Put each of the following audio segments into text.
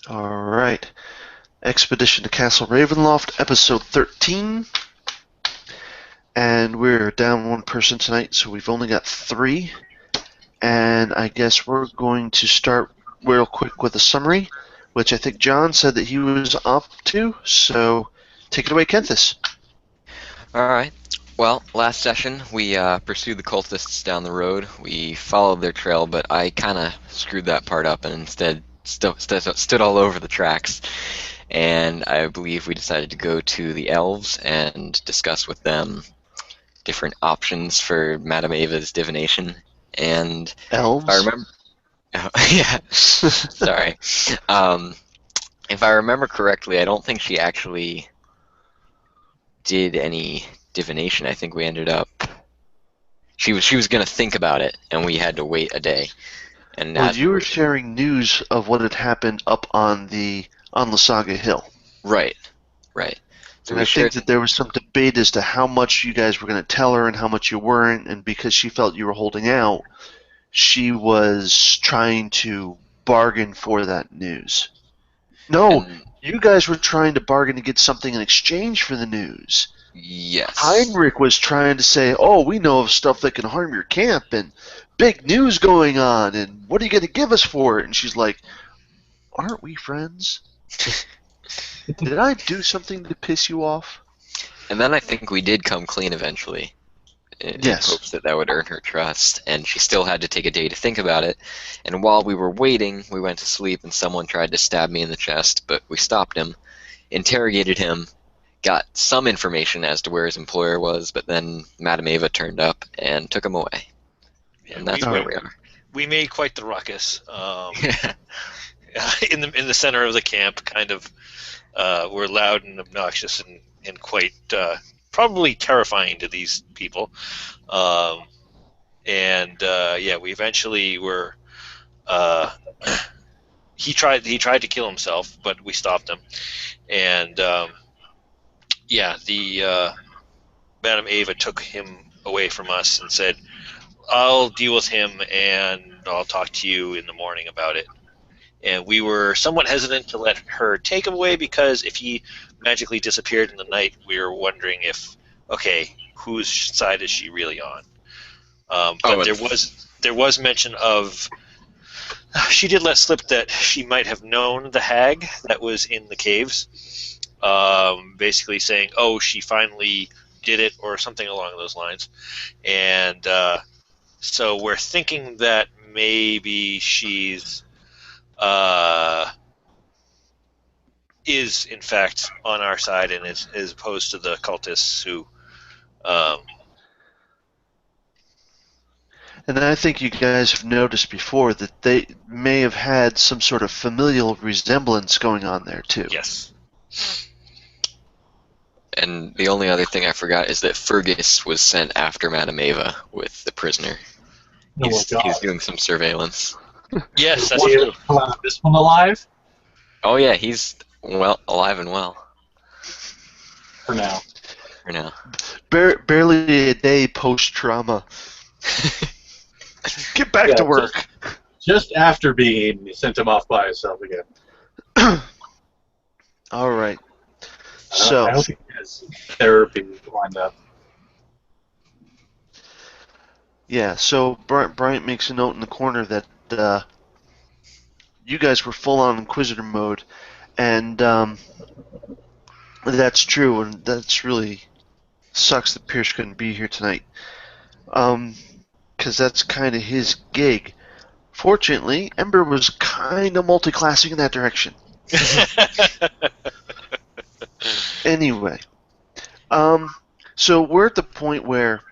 Alright. Expedition to Castle Ravenloft, episode 13. And we're down one person tonight, so we've only got three. And I guess we're going to start real quick with a summary, which I think John said that he was up to, so take it away, Kenthis. Alright. Well, last session we pursued the cultists down the road. We followed their trail, but I kind of screwed that part up and instead stood all over the tracks. And I believe we decided to go to the elves and discuss with them different options for Madam Eva's divination. And Elves? if I remember, yeah, sorry. If I remember correctly, I don't think she actually did any divination. I think we ended up. She was going to think about it, and we had to wait a day. And well, you were sharing news of what had happened up on Lysaga Hill. Right. So and I think that there was some debate as to how much you guys were going to tell her and how much you weren't, and because she felt you were holding out, she was trying to bargain for that news. No, you guys were trying to bargain to get something in exchange for the news. Yes. Heinrich was trying to say, oh, we know of stuff that can harm your camp, and big news going on, and what are you going to give us for it? And she's like, aren't we friends? Did I do something to piss you off? And then I think we did come clean eventually. In hopes that would earn her trust, and she still had to take a day to think about it. And while we were waiting, we went to sleep, and someone tried to stab me in the chest, but we stopped him, interrogated him, got some information as to where his employer was, but then Madam Eva turned up and took him away. Yeah, and that's where we are. We made quite the ruckus. In the center of the camp, kind of, we're loud and obnoxious and quite probably terrifying to these people. We eventually were. He tried to kill himself, but we stopped him. And the Madam Eva took him away from us and said, "I'll deal with him, and I'll talk to you in the morning about it." And we were somewhat hesitant to let her take him away because if he magically disappeared in the night, we were wondering if, okay, whose side is she really on? There was mention of, she did let slip that she might have known the hag that was in the caves, basically saying, oh, she finally did it, or something along those lines. And so we're thinking that maybe she's is in fact on our side, and is as opposed to the cultists who. And I think you guys have noticed before that they may have had some sort of familial resemblance going on there too. Yes. And the only other thing I forgot is that Fergus was sent after Madam Eva with the prisoner. He's doing some surveillance. Yes, that's true. This one alive? Oh yeah, he's alive and well. For now. Barely a day post-trauma. Get back to work. Just after being, he sent him off by himself again. All right. So I hope he has therapy lined up. Yeah, so Bryant makes a note in the corner that you guys were full on Inquisitor mode, and that's true, and that's really sucks that Pierce couldn't be here tonight, because that's kind of his gig. Fortunately, Ember was kind of multi-classing in that direction. Anyway, so we're at the point where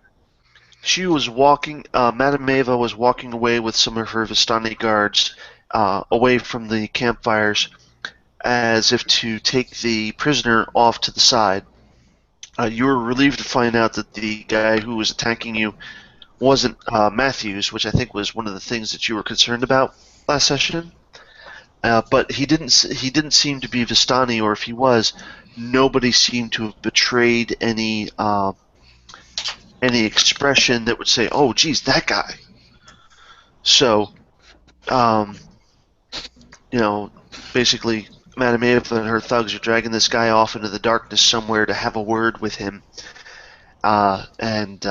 she was walking, Madam Eva was walking away with some of her Vistani guards away from the campfires as if to take the prisoner off to the side. You were relieved to find out that the guy who was attacking you wasn't Matthews, which I think was one of the things that you were concerned about last session. But he didn't seem to be Vistani, or if he was, nobody seemed to have betrayed any expression that would say, "Oh, geez, that guy." So, basically, Madam Eva and her thugs are dragging this guy off into the darkness somewhere to have a word with him and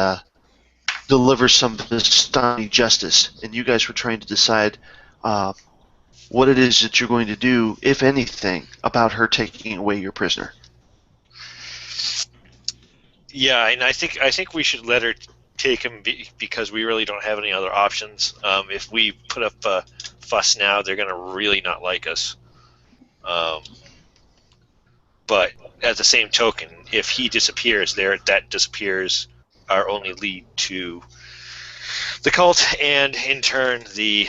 deliver some Vistani justice. And you guys were trying to decide what it is that you're going to do, if anything, about her taking away your prisoner. Yeah, and I think we should let her take him because we really don't have any other options. If we put up a fuss now, they're going to really not like us. But at the same token, if he disappears, that disappears our only lead to the cult, and in turn the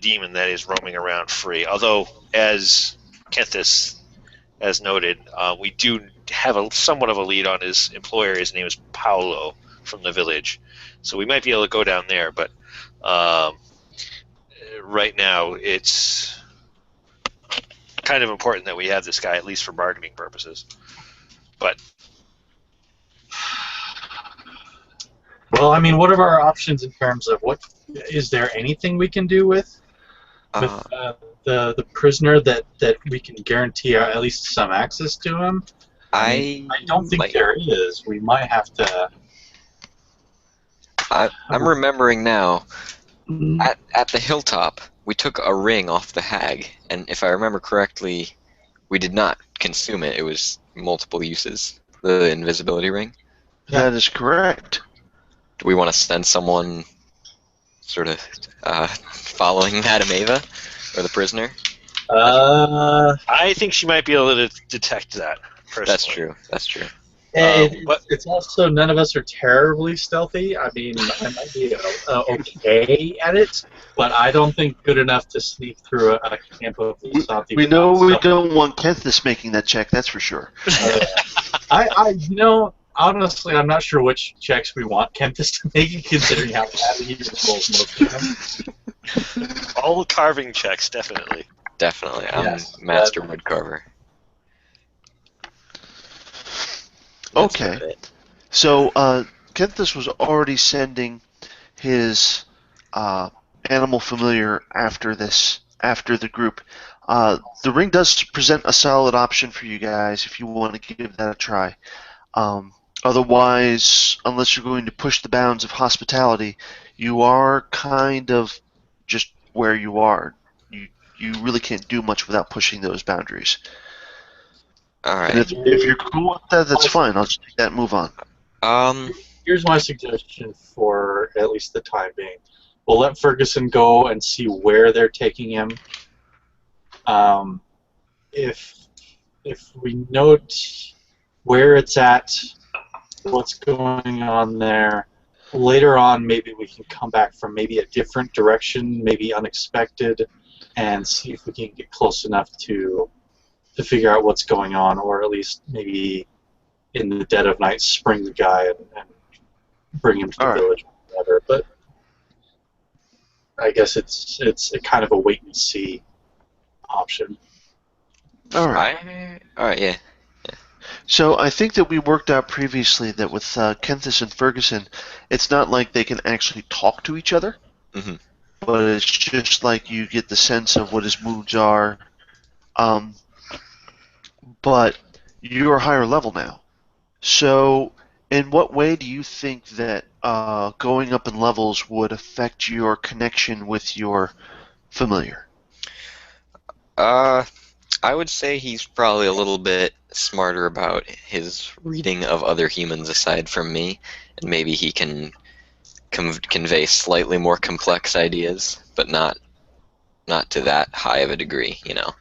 demon that is roaming around free. Although, as Kenthis has noted, we do have somewhat of a lead on his employer. His name is Paolo from the village, so we might be able to go down there. But right now, it's kind of important that we have this guy, at least for bargaining purposes. But Well, I mean, what are our options in terms of what? Is there anything we can do with the prisoner that we can guarantee at least some access to him? I don't think there is. We might have to. I'm remembering now. At the hilltop, we took a ring off the hag, and if I remember correctly, we did not consume it. It was multiple uses. The invisibility ring. That is correct. Do we want to send someone sort of following Madam Eva, or the prisoner? I think she might be able to detect that, personally. That's true. That's true. It's also, none of us are terribly stealthy. I mean, I might be okay at it, but I don't think good enough to sneak through a camp of Vistani. We know we don't want Kenthis making that check, that's for sure. Honestly, I'm not sure which checks we want Kenthis to make, considering how badly he rolls most of them. All carving checks, definitely. Definitely. Yes, I'm Master Woodcarver. Okay. So, Kenthis was already sending his animal familiar after the group. The ring does present a solid option for you guys if you want to give that a try. Otherwise, unless you're going to push the bounds of hospitality, you are kind of just where you are. You really can't do much without pushing those boundaries. All right. And if you're cool with that, that's fine. I'll just take that and move on. Here's my suggestion for at least the time being. We'll let Ferguson go and see where they're taking him. If we note where it's at, what's going on there, later on maybe we can come back from maybe a different direction, maybe unexpected, and see if we can get close enough to figure out what's going on, or at least maybe in the dead of night spring the guy and bring him to the village or whatever. But I guess it's a kind of a wait and see option. All right. All right. Yeah. So I think that we worked out previously that with Kenthis and Ferguson, it's not like they can actually talk to each other, but it's just like you get the sense of what his moods are. But you're higher level now. So in what way do you think that going up in levels would affect your connection with your familiar? I would say he's probably a little bit smarter about his reading of other humans aside from me, and maybe he can convey slightly more complex ideas, but not to that high of a degree, you know.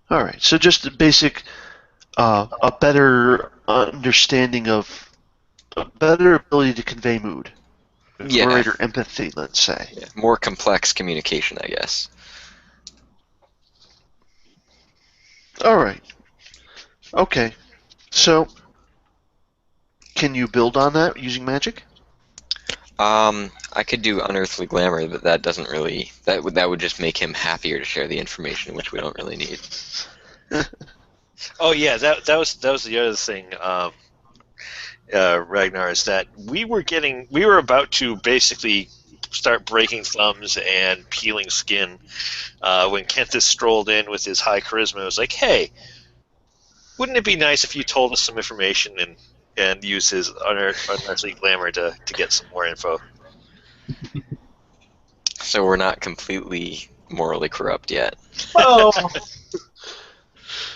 All right, so just a basic, a better understanding of, a better ability to convey mood, greater empathy, let's say. Yeah, more complex communication, I guess. All right. Okay. So, can you build on that using magic? I could do unearthly glamour, but that doesn't really. That would just make him happier to share the information, which we don't really need. Oh yeah, that was the other thing, Raghnar, is that we were about to basically start breaking thumbs and peeling skin. When Kenthis strolled in with his high charisma, it was like, hey, wouldn't it be nice if you told us some information and use his unearthly glamour to get some more info? So we're not completely morally corrupt yet. Well,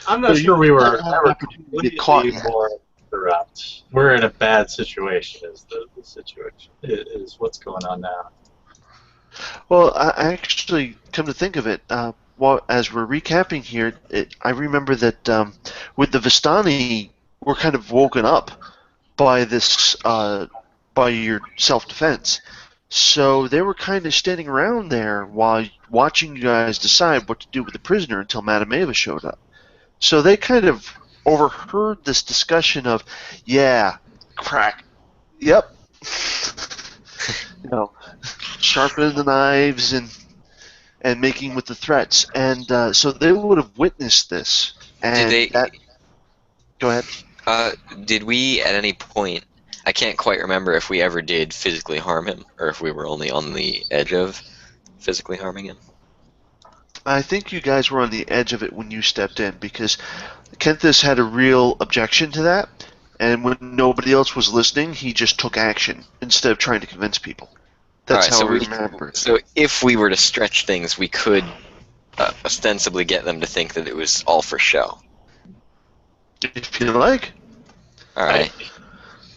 I'm not Well, sure you we were had an ever opportunity to get caught completely yet. more corrupt. We're in a bad situation. Is the situation is what's going on now? Well, I actually, come to think of it, as we're recapping here, I remember that with the Vistani, we're kind of woken up by this, by your self-defense. So they were kind of standing around there while watching you guys decide what to do with the prisoner until Madam Eva showed up. So they kind of overheard this discussion of, yeah, crack, yep, you know, sharpening the knives and making with the threats, and so they would have witnessed this. Did And they? that, go ahead. Did we at any point? I can't quite remember if we ever did physically harm him, or if we were only on the edge of physically harming him. I think you guys were on the edge of it when you stepped in because Kenthis had a real objection to that, and when nobody else was listening, he just took action instead of trying to convince people. That's Alright, how so I remember it. So if we were to stretch things, we could ostensibly get them to think that it was all for show. If you like. Alright.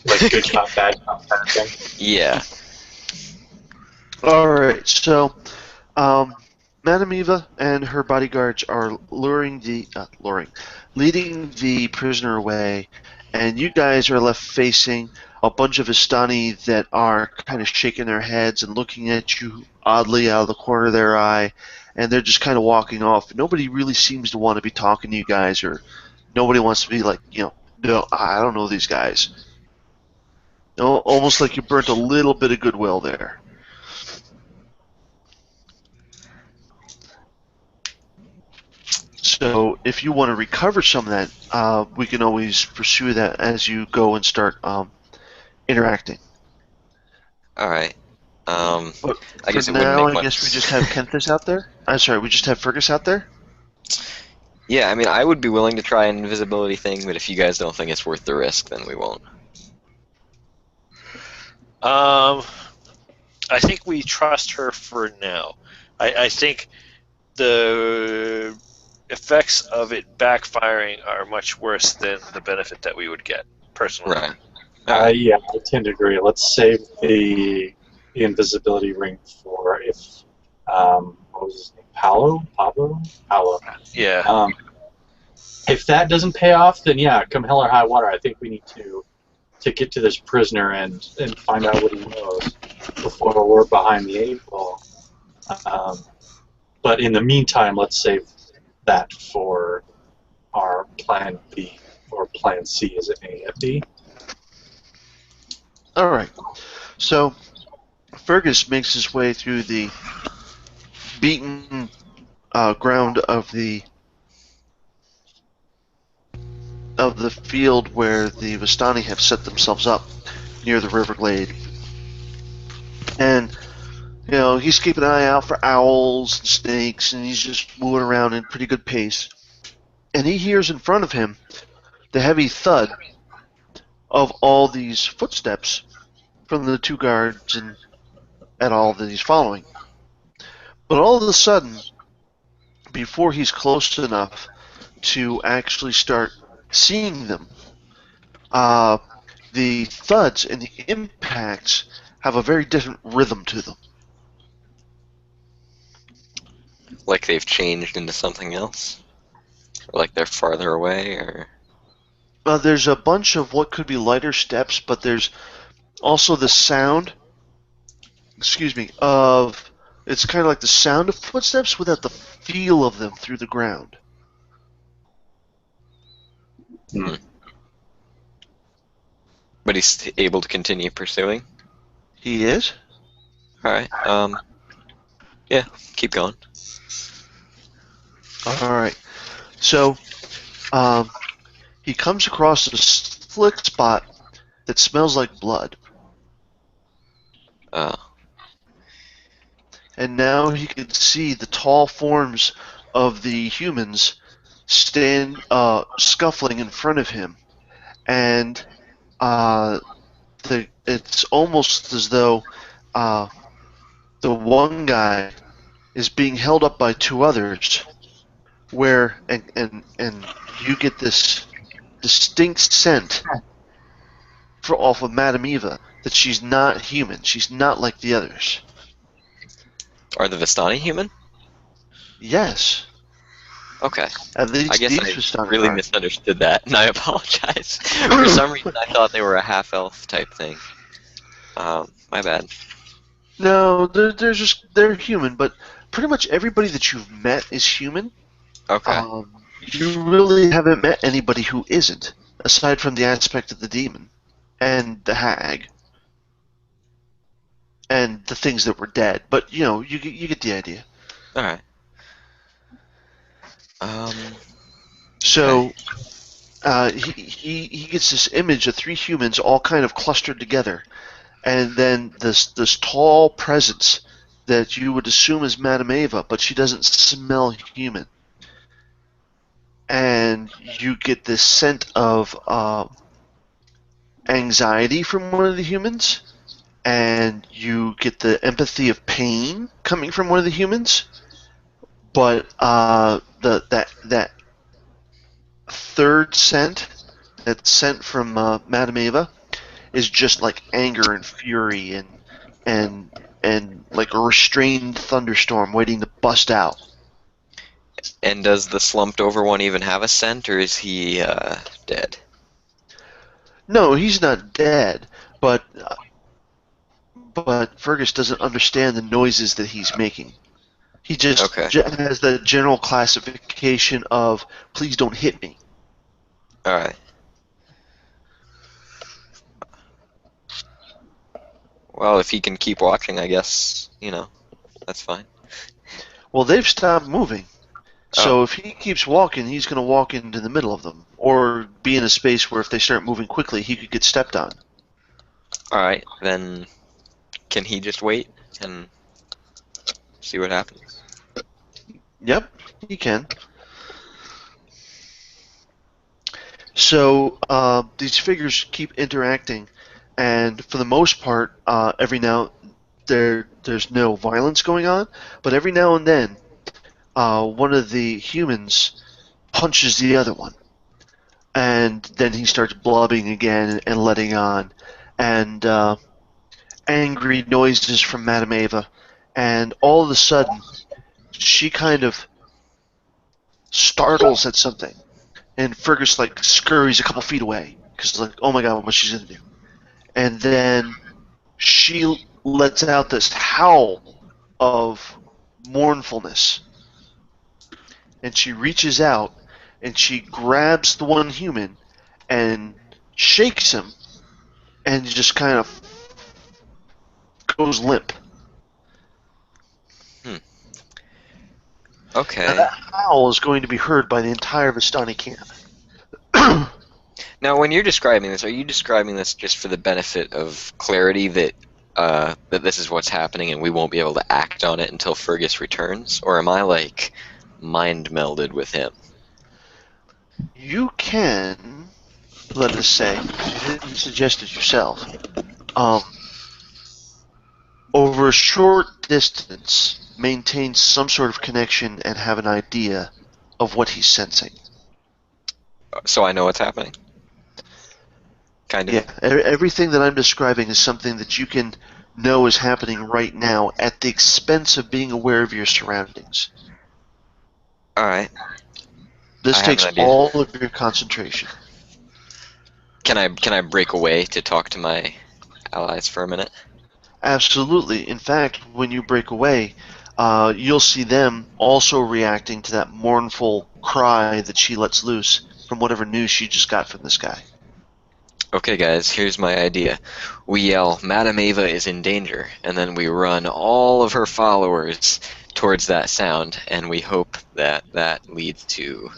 Like good cop, bad cop kind of thing. Yeah. All right, so Madam Eva and her bodyguards are leading the prisoner away, and you guys are left facing a bunch of Vistani that are kind of shaking their heads and looking at you oddly out of the corner of their eye, and they're just kind of walking off. Nobody really seems to want to be talking to you guys, or nobody wants to be like, no, I don't know these guys. Almost like you burnt a little bit of goodwill there. So if you want to recover some of that, we can always pursue that as you go and start interacting. Alright. But I guess for it wouldn't now, make I much. guess we just have Kenthis out there. I'm sorry, we just have Fergus out there? Yeah, I mean, I would be willing to try an invisibility thing, but if you guys don't think it's worth the risk, then we won't. I think we trust her for now. I think the effects of it backfiring are much worse than the benefit that we would get, personally. Right. Yeah, I tend to agree. Let's save the invisibility ring for if what was his name? Pablo. Yeah. If that doesn't pay off, then yeah, come hell or high water. I think we need to get to this prisoner and find out what he knows before we're behind the eight ball. But in the meantime, let's save that for our plan B or plan C. Is it A and B? All right. So Fergus makes his way through the beaten ground of the field where the Vistani have set themselves up near the river glade. And, he's keeping an eye out for owls and snakes, and he's just moving around in pretty good pace. And he hears in front of him the heavy thud of all these footsteps from the two guards and all that he's following. But all of a sudden, before he's close enough to actually start seeing them, the thuds and the impacts have a very different rhythm to them. Like they've changed into something else? Or like they're farther away, or... There's a bunch of what could be lighter steps, but there's also the sound, of, it's kind of like the sound of footsteps without the feel of them through the ground. Hmm. But he's able to continue pursuing? He is? Alright, yeah, keep going. Alright. So, he comes across a slick spot that smells like blood. Oh. and now he could see the tall forms of the humans stand scuffling in front of him, and it's almost as though the one guy is being held up by two others, where and you get this distinct scent off of Madam Eva that she's not human. She's not like the others. Are the Vistani human? Yes, Okay. at I least guess these I Vistani really are. misunderstood that, and I apologize. For some reason, I thought they were a half-elf type thing. My bad. No, they're human, but pretty much everybody that you've met is human. Okay. You really haven't met anybody who isn't, aside from the aspect of the demon and the hag and the things that were dead. But you get the idea. All right. So he gets this image of three humans all kind of clustered together, and then this tall presence that you would assume is Madam Eva, but she doesn't smell human. And you get this scent of anxiety from one of the humans, and you get the empathy of pain coming from one of the humans. But that third scent, that scent from Madam Eva, is just like anger and fury and like a restrained thunderstorm waiting to bust out. And does the slumped over one even have a scent, or is he dead? No, he's not dead, but Fergus doesn't understand the noises that he's making. He just Okay. has the general classification of "please don't hit me." All right. Well, if he can keep watching, I guess, that's fine. Well, they've stopped moving. So Oh. if he keeps walking, he's going to walk into the middle of them, or be in a space where if they start moving quickly, he could get stepped on. All right, then can he just wait and see what happens? Yep, he can. So these figures keep interacting, and for the most part, every now there's no violence going on, but every now and then, one of the humans punches the other one, and then he starts blubbing again and letting on, and angry noises from Madam Eva, and all of a sudden, she kind of startles at something, and Fergus like scurries a couple feet away because like, oh my god, what she's gonna do? And then she lets out this howl of mournfulness, and she reaches out and she grabs the one human and shakes him, and just kind of goes limp. Okay. Now that howl is going to be heard by the entire Vistani camp. Now, when you're describing this, are you describing this just for the benefit of clarity that this is what's happening and we won't be able to act on it until Fergus returns? Or am I, like, mind melded with him? You can, let us say, you didn't suggest it yourself, over a short distance, maintain some sort of connection and have an idea of what he's sensing. So I know what's happening? Kind of? Yeah, everything that I'm describing is something that you can know is happening right now at the expense of being aware of your surroundings. Alright. This I have takes an idea. all of your concentration. Can I break away to talk to my allies for a minute? Absolutely. In fact, when you break away, you'll see them also reacting to that mournful cry that she lets loose from whatever news she just got from this guy. Okay, guys, here's my idea. We yell, Madam Eva is in danger, and then we run all of her followers towards that sound, and we hope that that leads to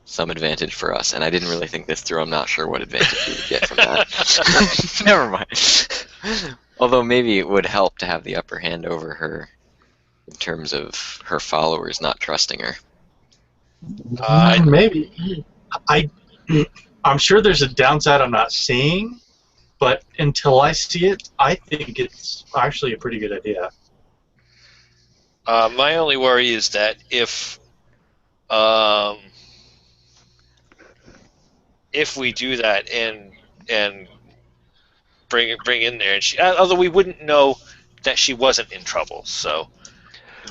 some advantage for us. And I didn't really think this through. I'm not sure what advantage we would get from that. Never mind. Although maybe it would help to have the upper hand over her in terms of her followers not trusting her. Maybe. I'm sure there's a downside I'm not seeing, but until I see it, I think it's actually a pretty good idea. My only worry is that if we do that and bring in there, and although we wouldn't know that she wasn't in trouble, so.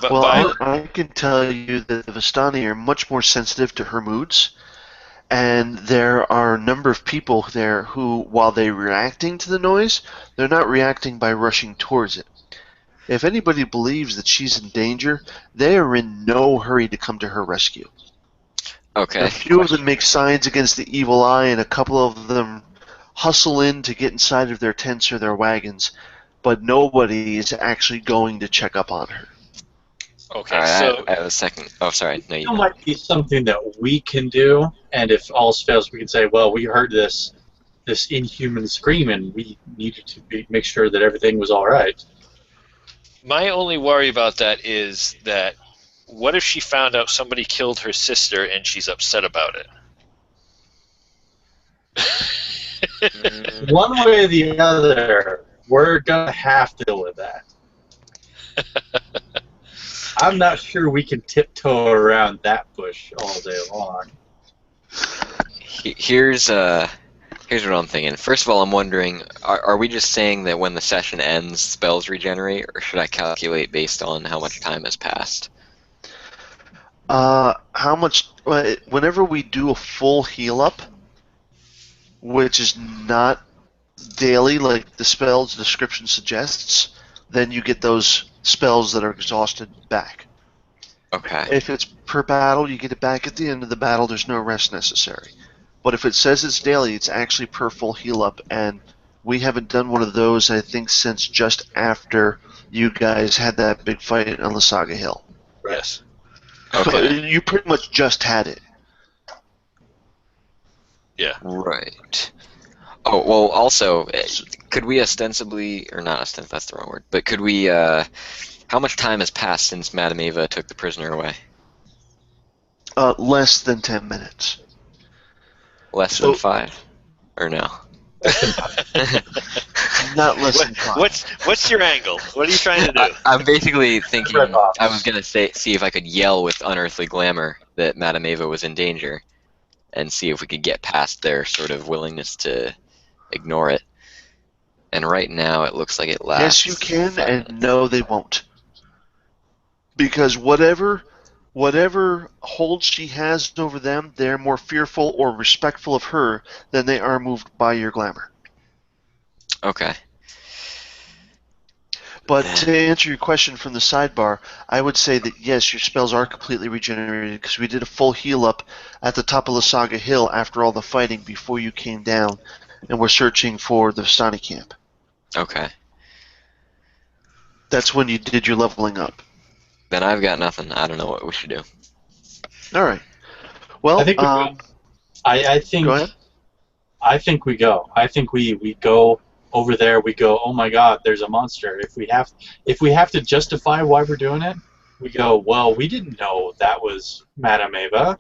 But Well, I can tell you that the Vistani are much more sensitive to her moods, and there are a number of people there who, while they're reacting to the noise, they're not reacting by rushing towards it. If anybody believes that she's in danger, they are in no hurry to come to her rescue. Okay. A few of them make signs against the evil eye, and a couple of them hustle in to get inside of their tents or their wagons, but nobody is actually going to check up on her. Okay, All right, so I have a second. Oh, sorry. No, you It might be something that we can do, and if all else fails, we can say, well, we heard this inhuman scream, and we needed to make sure that everything was all right. my only worry about that is that what if she found out somebody killed her sister and she's upset about it? One way or the other, we're going to have to deal with that. I'm not sure we can tiptoe around that bush all day long. Here's what I'm thinking. First of all, I'm wondering, are we just saying that when the session ends, spells regenerate, or should I calculate based on how much time has passed? How much? Whenever we do a full heal up, which is not daily like the spell's description suggests, then you get those spells that are exhausted back. Okay. If it's per battle, you get it back at the end of the battle. There's no rest necessary. But if it says it's daily, it's actually per full heal up, and we haven't done one of those, I think, since just after you guys had that big fight on Lysaga Hill. Yes. Okay. You pretty much just had it. Yeah. Right. Oh, well, also, could we ostensibly, or not ostensibly, that's the wrong word, but could we, how much time has passed since Madam Eva took the prisoner away? Less than 10 minutes. Less than 5? Or no? Not less than 5. What's your angle? What are you trying to do? I'm basically thinking, Red box. I was going to see if I could yell with unearthly glamour that Madam Eva was in danger, and see if we could get past their sort of willingness to ignore it. And right now it looks like it lasts. Yes, you can, 5 and minutes. no, they won't. Because whatever hold she has over them, they're more fearful or respectful of her than they are moved by your glamour. Okay. But to answer your question from the sidebar, I would say that yes, your spells are completely regenerated because we did a full heal up at the top of Lysaga Hill after all the fighting before you came down, and we're searching for the Vistani camp. Okay. That's when you did your leveling up. Then I've got nothing. I don't know what we should do. All right. Well, I think I think go ahead. I think we go. I think we go over there. We go. Oh my God! There's a monster. If we have to justify why we're doing it, we go. Well, we didn't know that was Madam Eva.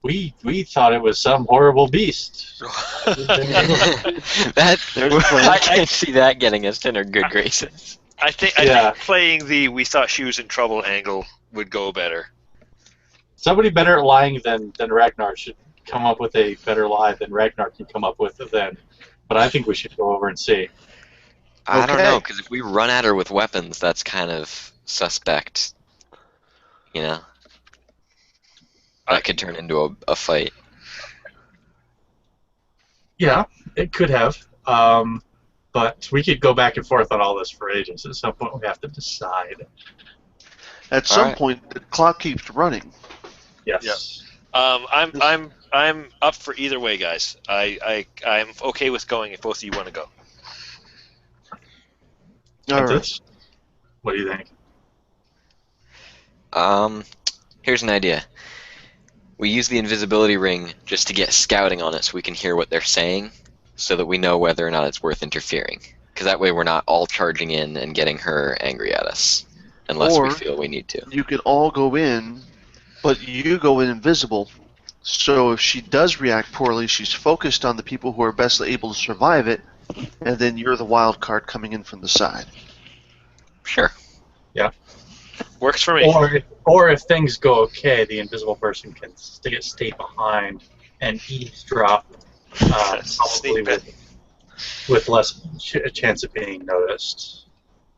We thought it was some horrible beast. That I can see that getting us in her good graces. I think playing the "we thought she was in trouble" angle would go better. Somebody better at lying than Raghnar should come up with a better lie than Raghnar can come up with then. But I think we should go over and see. I don't Okay. know, because if we run at her with weapons, that's kind of suspect. You know? That could turn into a fight. Yeah, it could have. But we could go back and forth on all this for ages. At some point, we have to decide. At some right. point, the clock keeps running. Yes. I'm up for either way, guys. I'm okay with going if both of you want to go. All right. Kenthis, what do you think? Here's an idea. We use the invisibility ring just to get scouting on it so we can hear what they're saying, so that we know whether or not it's worth interfering. Because that way we're not all charging in and getting her angry at us. unless we Or feel we need to. you can all go in, but you go in invisible. So if she does react poorly, she's focused on the people who are best able to survive it, and then you're the wild card coming in from the side. Sure. Works for me. Or if things go okay, the invisible person can stay behind and eavesdrop, probably Sneak back. with less chance of being noticed.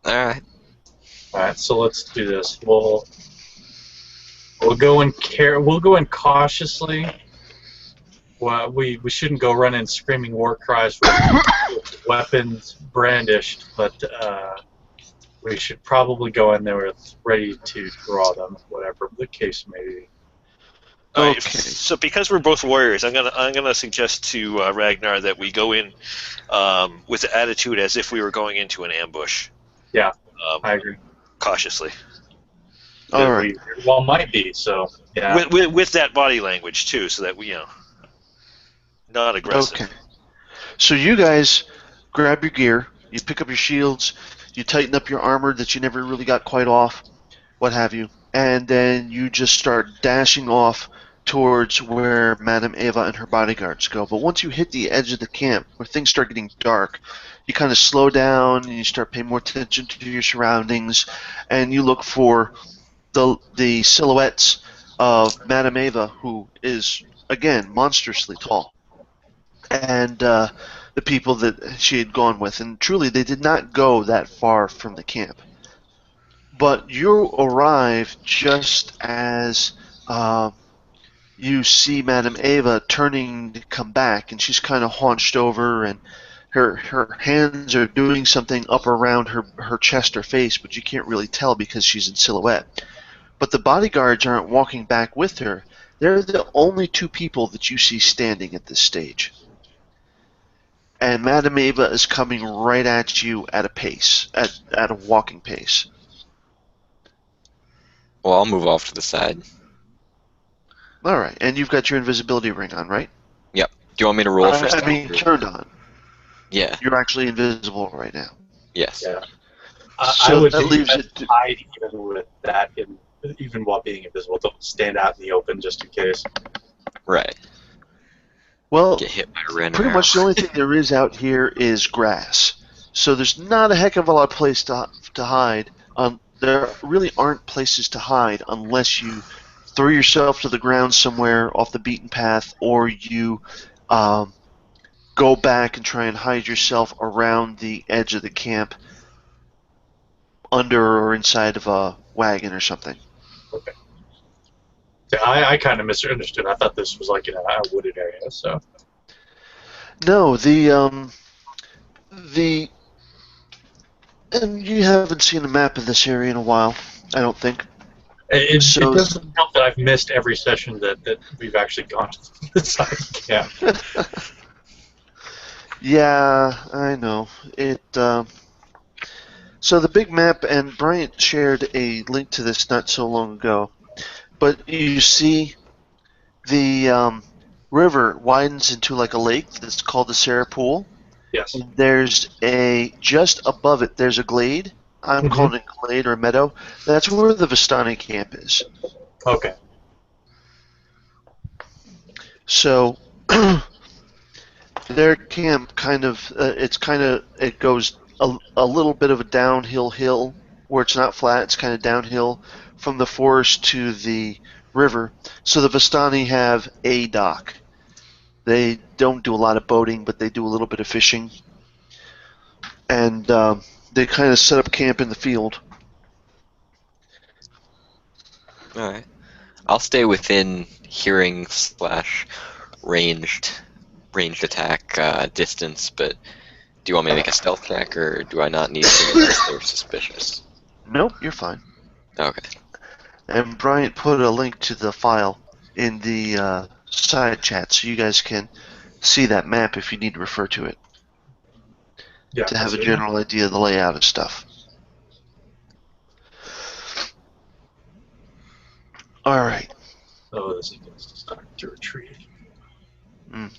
All right. All right, so let's do this. We'll go in cautiously. Well, we shouldn't go running screaming war cries with weapons brandished, but we should probably go in there with ready to draw them, whatever the case may be. All right, Okay. so because we're both warriors, I'm gonna suggest to Ragnar that we go in with the attitude as if we were going into an ambush. Yeah, I agree. Cautiously. All right. Might be, so, yeah. With that body language too, so that we not aggressive. Okay. So you guys grab your gear, you pick up your shields, you tighten up your armor that you never really got quite off, what have you, and then you just start dashing off towards where Madam Eva and her bodyguards go. But once you hit the edge of the camp, where things start getting dark, you kind of slow down and you start paying more attention to your surroundings, and you look for the silhouettes of Madam Eva, who is, again, monstrously tall, and the people that she had gone with. And truly, they did not go that far from the camp. But you arrive just as you see Madam Eva turning to come back, and she's kind of hunched over, and her hands are doing something up around her chest or face, but you can't really tell because she's in silhouette. But the bodyguards aren't walking back with her. They're the only two people that you see standing at this stage. And Madam Eva is coming right at you at a pace, at a walking pace. Well, I'll move off to the side. All right, and you've got your invisibility ring on, right? Yep. Do you want me to roll for I stealth? mean, turned on. Yeah. You're actually invisible right now. Yes. Yeah. So I would that leaves it to, hide even with that, even while being invisible. Don't stand out in the open just in case. Right. well, Get hit by a random pretty arrow. much the only thing there is out here is grass. So there's not a heck of a lot of place to hide. There really aren't places to hide unless you throw yourself to the ground somewhere off the beaten path, or you go back and try and hide yourself around the edge of the camp, under or inside of a wagon or something. Okay. Yeah, I kind of misunderstood. I thought this was like in a wooded area. So. No, and you haven't seen a map of this area in a while, I don't think. It So- doesn't help that I've missed every session that we've actually gone to the side of the camp. Yeah, I know. So the big map, and Bryant shared a link to this not so long ago, but you see the river widens into like a lake that's called the Sarah Pool. Yes. There's just above it, there's a glade. I'm Mhm. calling it a glade or a meadow. That's where the Vistani camp is. Okay. So their camp it goes a little bit of a downhill hill where it's not flat. It's kind of downhill from the forest to the river. So the Vistani have a dock. They don't do a lot of boating, but they do a little bit of fishing, and they kind of set up camp in the field. All right. I'll stay within hearing / ranged attack distance, but do you want me to make a stealth check, or do I not need to unless they're suspicious? Nope, you're fine. Okay. And Bryant put a link to the file in the side chat, so you guys can see that map if you need to refer to it Yeah. to have a general idea of the layout of stuff. All right. Oh, this is starting to retreat. Mm.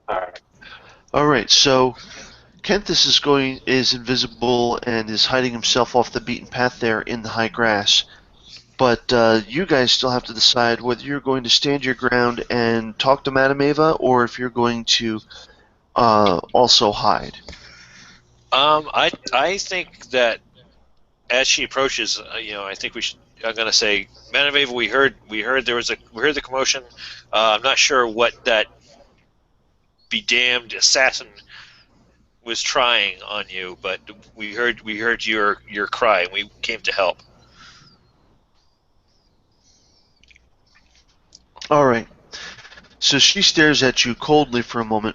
All right. All right. So Kenthis is invisible and is hiding himself off the beaten path there in the high grass. But you guys still have to decide whether you're going to stand your ground and talk to Madam Eva, or if you're going to also hide. I think that as she approaches, I think we should. I'm going to say, Madam Eva, we heard we heard the commotion. I'm not sure what that be damned assassin was trying on you, but we heard your cry, and we came to help. All right. So she stares at you coldly for a moment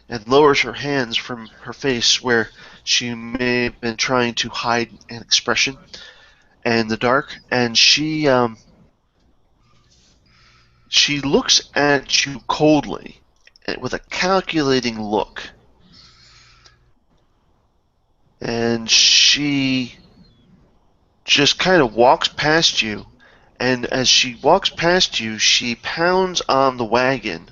and lowers her hands from her face where she may have been trying to hide an expression in the dark, and she looks at you coldly with a calculating look. And she just kind of walks past you, and as she walks past you, she pounds on the wagon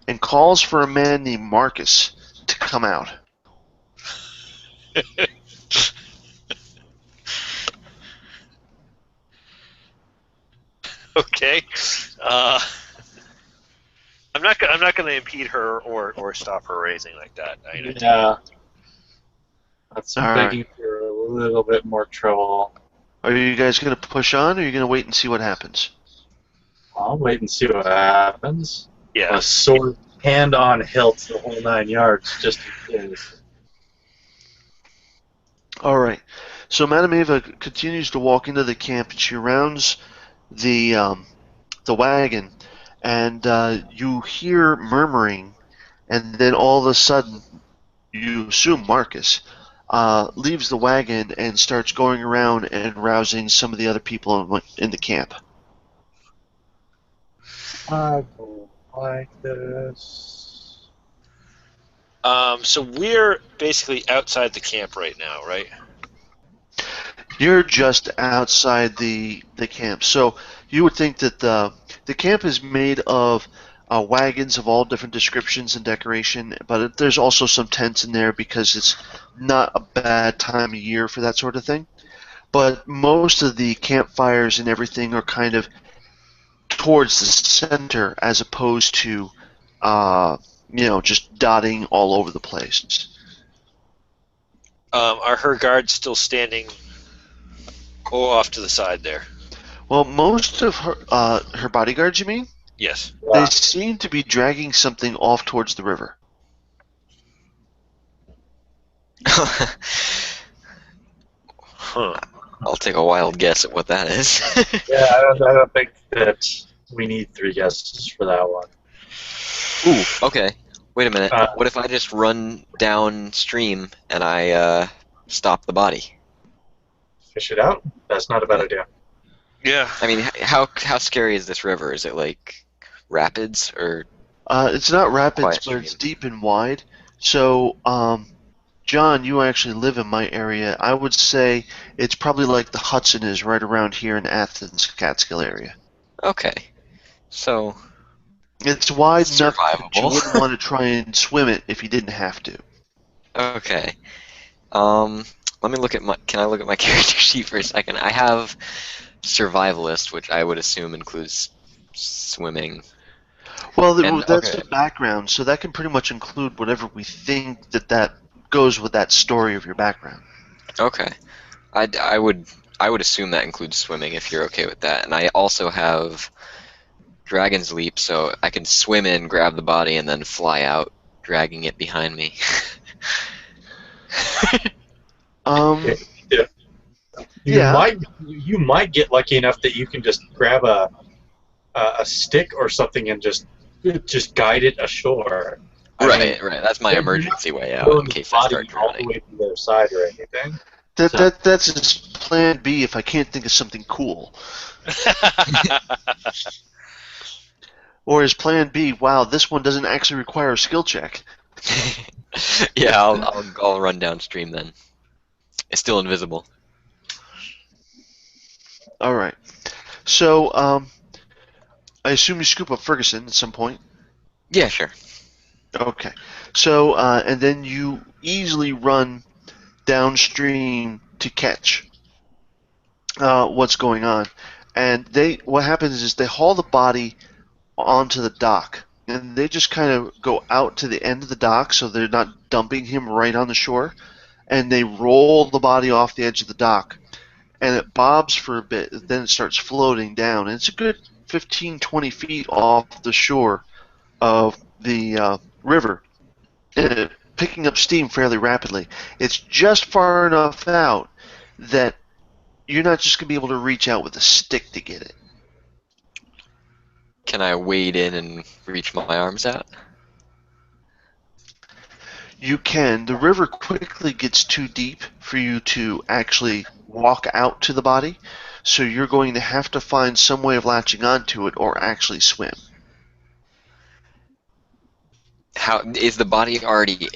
and calls for a man named Marcus to come out. Okay. I'm not going to impede her or stop her or anything like that. Yeah. That's All right. begging for a little bit more trouble. Are you guys going to push on, or are you going to wait and see what happens? I'll wait and see what happens. Yeah. A sword, hand on hilt, the whole 9 yards, just in case. All right. So Madam Eva continues to walk into the camp, and she rounds the wagon, and you hear murmuring, and then all of a sudden, you assume Marcus leaves the wagon and starts going around and rousing some of the other people in the camp. I don't like this. So we're basically outside the camp right now, right? You're just outside the camp, so you would think that the camp is made of wagons of all different descriptions and decoration, but there's also some tents in there because it's not a bad time of year for that sort of thing. But most of the campfires and everything are kind of towards the center as opposed to just dotting all over the place. Are her guards still standing off to the side there? Well, most of her bodyguards, you mean? Yes. They seem to be dragging something off towards the river. Huh. I'll take a wild guess at what that is. Yeah, I don't think that we need 3 guesses for that one. Ooh, okay. Wait a minute. Uh, What if I just run downstream and I stop the body? Fish it out? That's not a bad idea. Yeah. I mean, how scary is this river? Is it like rapids or? It's not rapids, Quiet but it's stream. deep and wide. So, John, you actually live in my area. I would say it's probably like the Hudson is right around here in Athens, Catskill area. Okay. So It's wide enough that you survivable. wouldn't want to try and swim it if you didn't have to. Okay. Let me look at my. Can I look at my character sheet for a second? I have survivalist, which I would assume includes swimming. Well, And, that's okay. the background, so that can pretty much include whatever we think that goes with that story of your background. Okay. I would assume that includes swimming if you're okay with that. And I also have Dragon's Leap, so I can swim in, grab the body, and then fly out, dragging it behind me. Um, Yeah. Yeah. You might get lucky enough that you can just grab a stick or something and just guide it ashore. I mean, Right. That's my you're emergency way out pulling in the case I body start all the drowning. way to the other side or anything. that's just plan B if I can't think of something cool. Or is plan B, wow, this one doesn't actually require a skill check. Yeah, I'll run downstream then. It's still invisible. All right. So, I assume you scoop up Ferguson at some point. Yeah, sure. Okay. So, and then you easily run downstream to catch what's going on. And what happens is they haul the body onto the dock, and they just kind of go out to the end of the dock, so they're not dumping him right on the shore. And they roll the body off the edge of the dock, and it bobs for a bit. Then it starts floating down, and it's a good 15, 20 feet off the shore of the river, picking up steam fairly rapidly. It's just far enough out that you're not just going to be able to reach out with a stick to get it. Can I wade in and reach my arms out? You can. The river quickly gets too deep for you to actually walk out to the body, so you're going to have to find some way of latching onto it or actually swim. How is the body already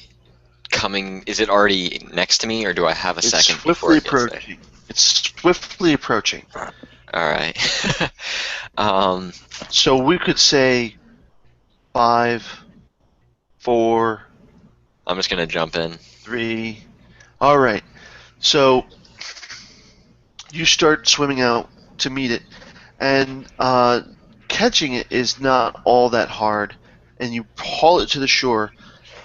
coming? Is it already next to me, or do I have a It's second before swiftly it gets there? approaching. It's swiftly approaching. All right. So we could say 5, 4, I'm just gonna jump in. 3. All right. So you start swimming out to meet it, and catching it is not all that hard, and you haul it to the shore,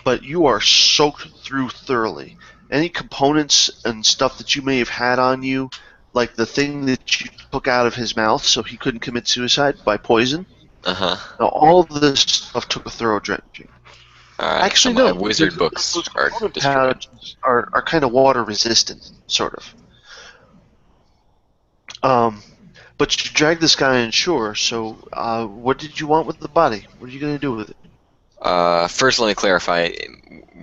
but you are soaked through thoroughly. Any components and stuff that you may have had on you, like the thing that you took out of his mouth so he couldn't commit suicide by poison, all this stuff took a thorough drenching. All right. Actually, so my no. wizard Those books are component destroyed. pouches are kind of water resistant, sort of. But you dragged this guy on shore, so what did you want with the body? What are you going to do with it? First, let me clarify.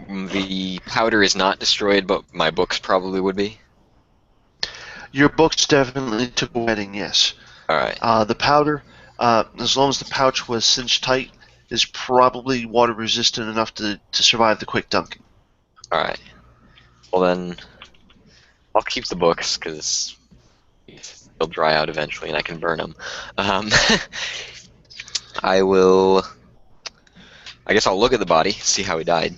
The powder is not destroyed, but my books probably would be. Your books definitely took a wetting, yes. All right. The powder, as long as the pouch was cinched tight, is probably water resistant enough to survive the quick dunking. All right. Well then, I'll keep the books because they'll dry out eventually, and I can burn them. I will. I guess I'll look at the body, see how he died.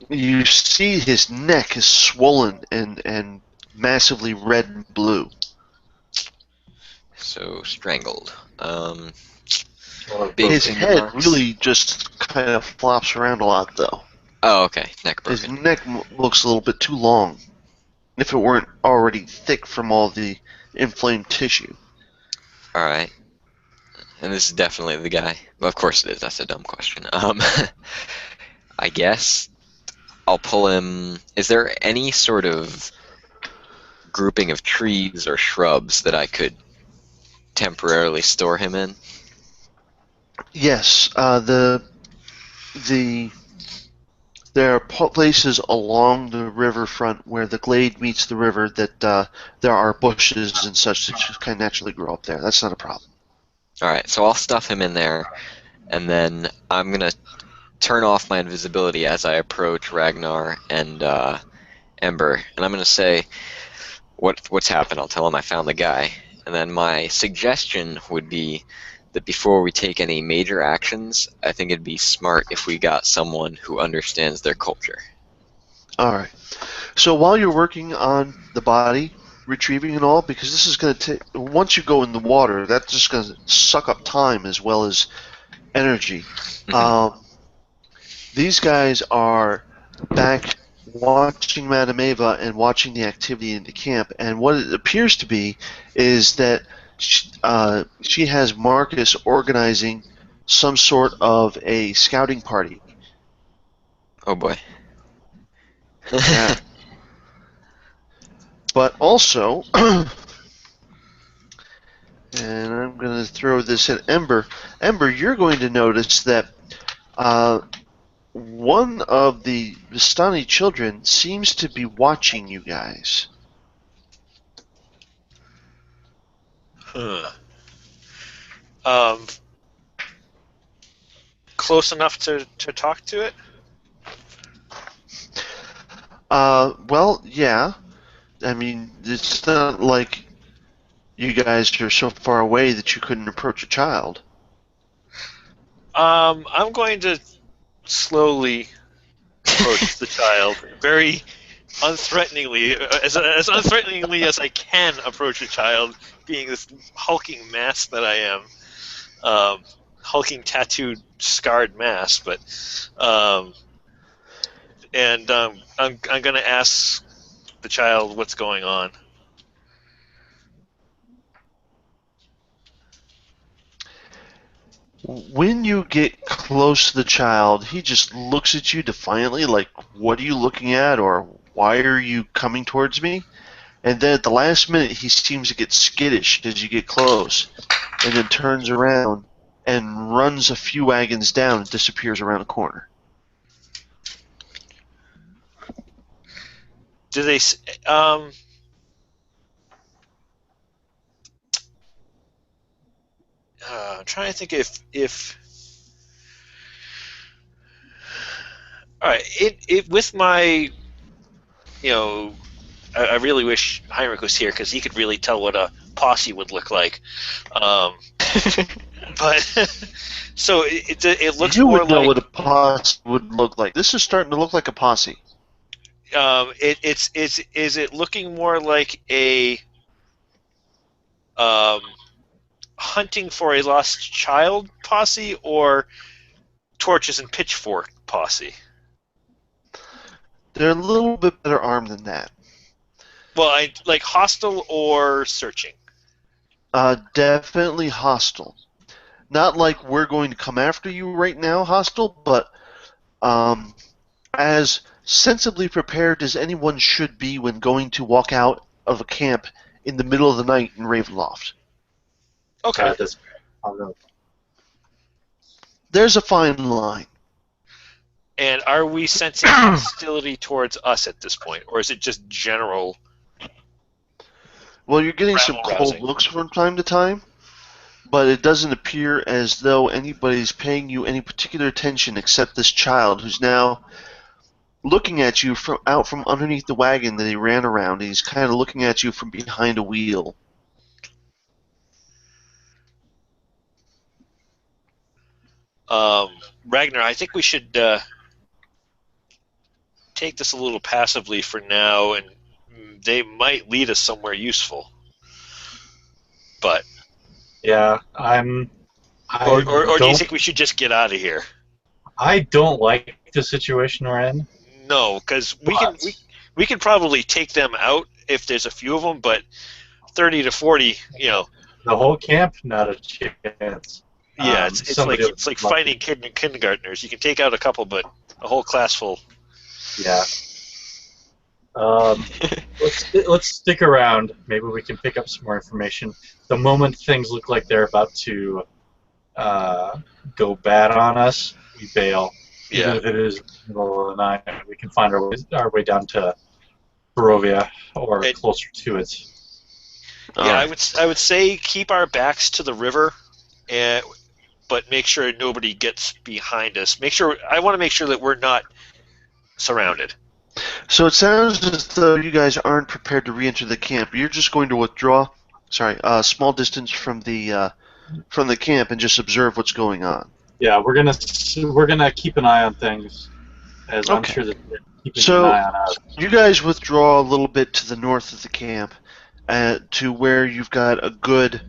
You see his neck is swollen and massively red and blue. So strangled. His finger head marks. really just kind of flops around a lot, though. Oh, okay. Neck His broken. neck looks a little bit too long, if it weren't already thick from all the inflamed tissue. All right. And this is definitely the guy. Well, of course it is. That's a dumb question. I guess I'll pull him. Is there any sort of grouping of trees or shrubs that I could temporarily store him in? Yes, there are places along the riverfront where the glade meets the river that there are bushes and such that just kind of naturally grow up there. That's not a problem. All right. So I'll stuff him in there, and then I'm gonna turn off my invisibility as I approach Raghnar and Ember, and I'm gonna say, "What's happened?" I'll tell him I found the guy, and then my suggestion would be that before we take any major actions, I think it'd be smart if we got someone who understands their culture. All right. So while you're working on the body, retrieving and all, because this is going to take, once you go in the water, that's just going to suck up time as well as energy. These guys are back watching Madam Eva and watching the activity in the camp, and what it appears to be is that she has Marcus organizing some sort of a scouting party. Oh boy. Yeah. But also, and I'm going to throw this at Ember. Ember, you're going to notice that one of the Vistani children seems to be watching you guys. Huh. Close enough to talk to it? Well, yeah. I mean, it's not like you guys are so far away that you couldn't approach a child. I'm going to slowly approach the child, very unthreateningly, as unthreateningly as I can approach a child, being this hulking mass that I am. Hulking, tattooed, scarred mass, but I'm going to ask the child what's going on. When you get close to the child, he just looks at you defiantly, like, "What are you looking at?" or "Why are you coming towards me?" And then at the last minute, he seems to get skittish as you get close, and then turns around and runs a few wagons down and disappears around the corner. Do they? I'm trying to think if. All right, it with my, I really wish Heinrich was here because he could really tell what a posse would look like. But so it looks You more would know like what a posse would look like. This is starting to look like a posse. is it looking more like a hunting for a lost child posse or torches and pitchfork posse? They're a little bit better armed than that. Well, I like hostile or searching. Definitely hostile. Not like we're going to come after you right now, hostile, but as sensibly prepared as anyone should be when going to walk out of a camp in the middle of the night in Ravenloft. Okay. There's a fine line. And are we sensing hostility towards us at this point, or is it just general? Well, you're getting some cold Rabble-rousing. looks from time to time, but it doesn't appear as though anybody's paying you any particular attention except this child who's now looking at you out from underneath the wagon that he ran around. He's kind of looking at you from behind a wheel. Raghnar, I think we should take this a little passively for now, and they might lead us somewhere useful. But Yeah, or do you think we should just get out of here? I don't like the situation we're in. No, because we can probably take them out if there's a few of them, but 30 to 40, The whole camp, not a chance. Yeah, it's like fighting kindergartners. You can take out a couple, but a whole class full. Yeah. Let's stick around. Maybe we can pick up some more information. The moment things look like they're about to go bad on us, we bail. Yeah. Even if it is the middle of the night, we can find our way down to Barovia or closer to it. Yeah, I would say keep our backs to the river, but make sure nobody gets behind us. I want to make sure that we're not surrounded. So it sounds as though you guys aren't prepared to re-enter the camp. You're just going to withdraw, a small distance from the camp and just observe what's going on. Yeah, we're gonna keep an eye on things, as I'm sure that they're keeping an eye on us. You guys withdraw a little bit to the north of the camp, to where you've got a good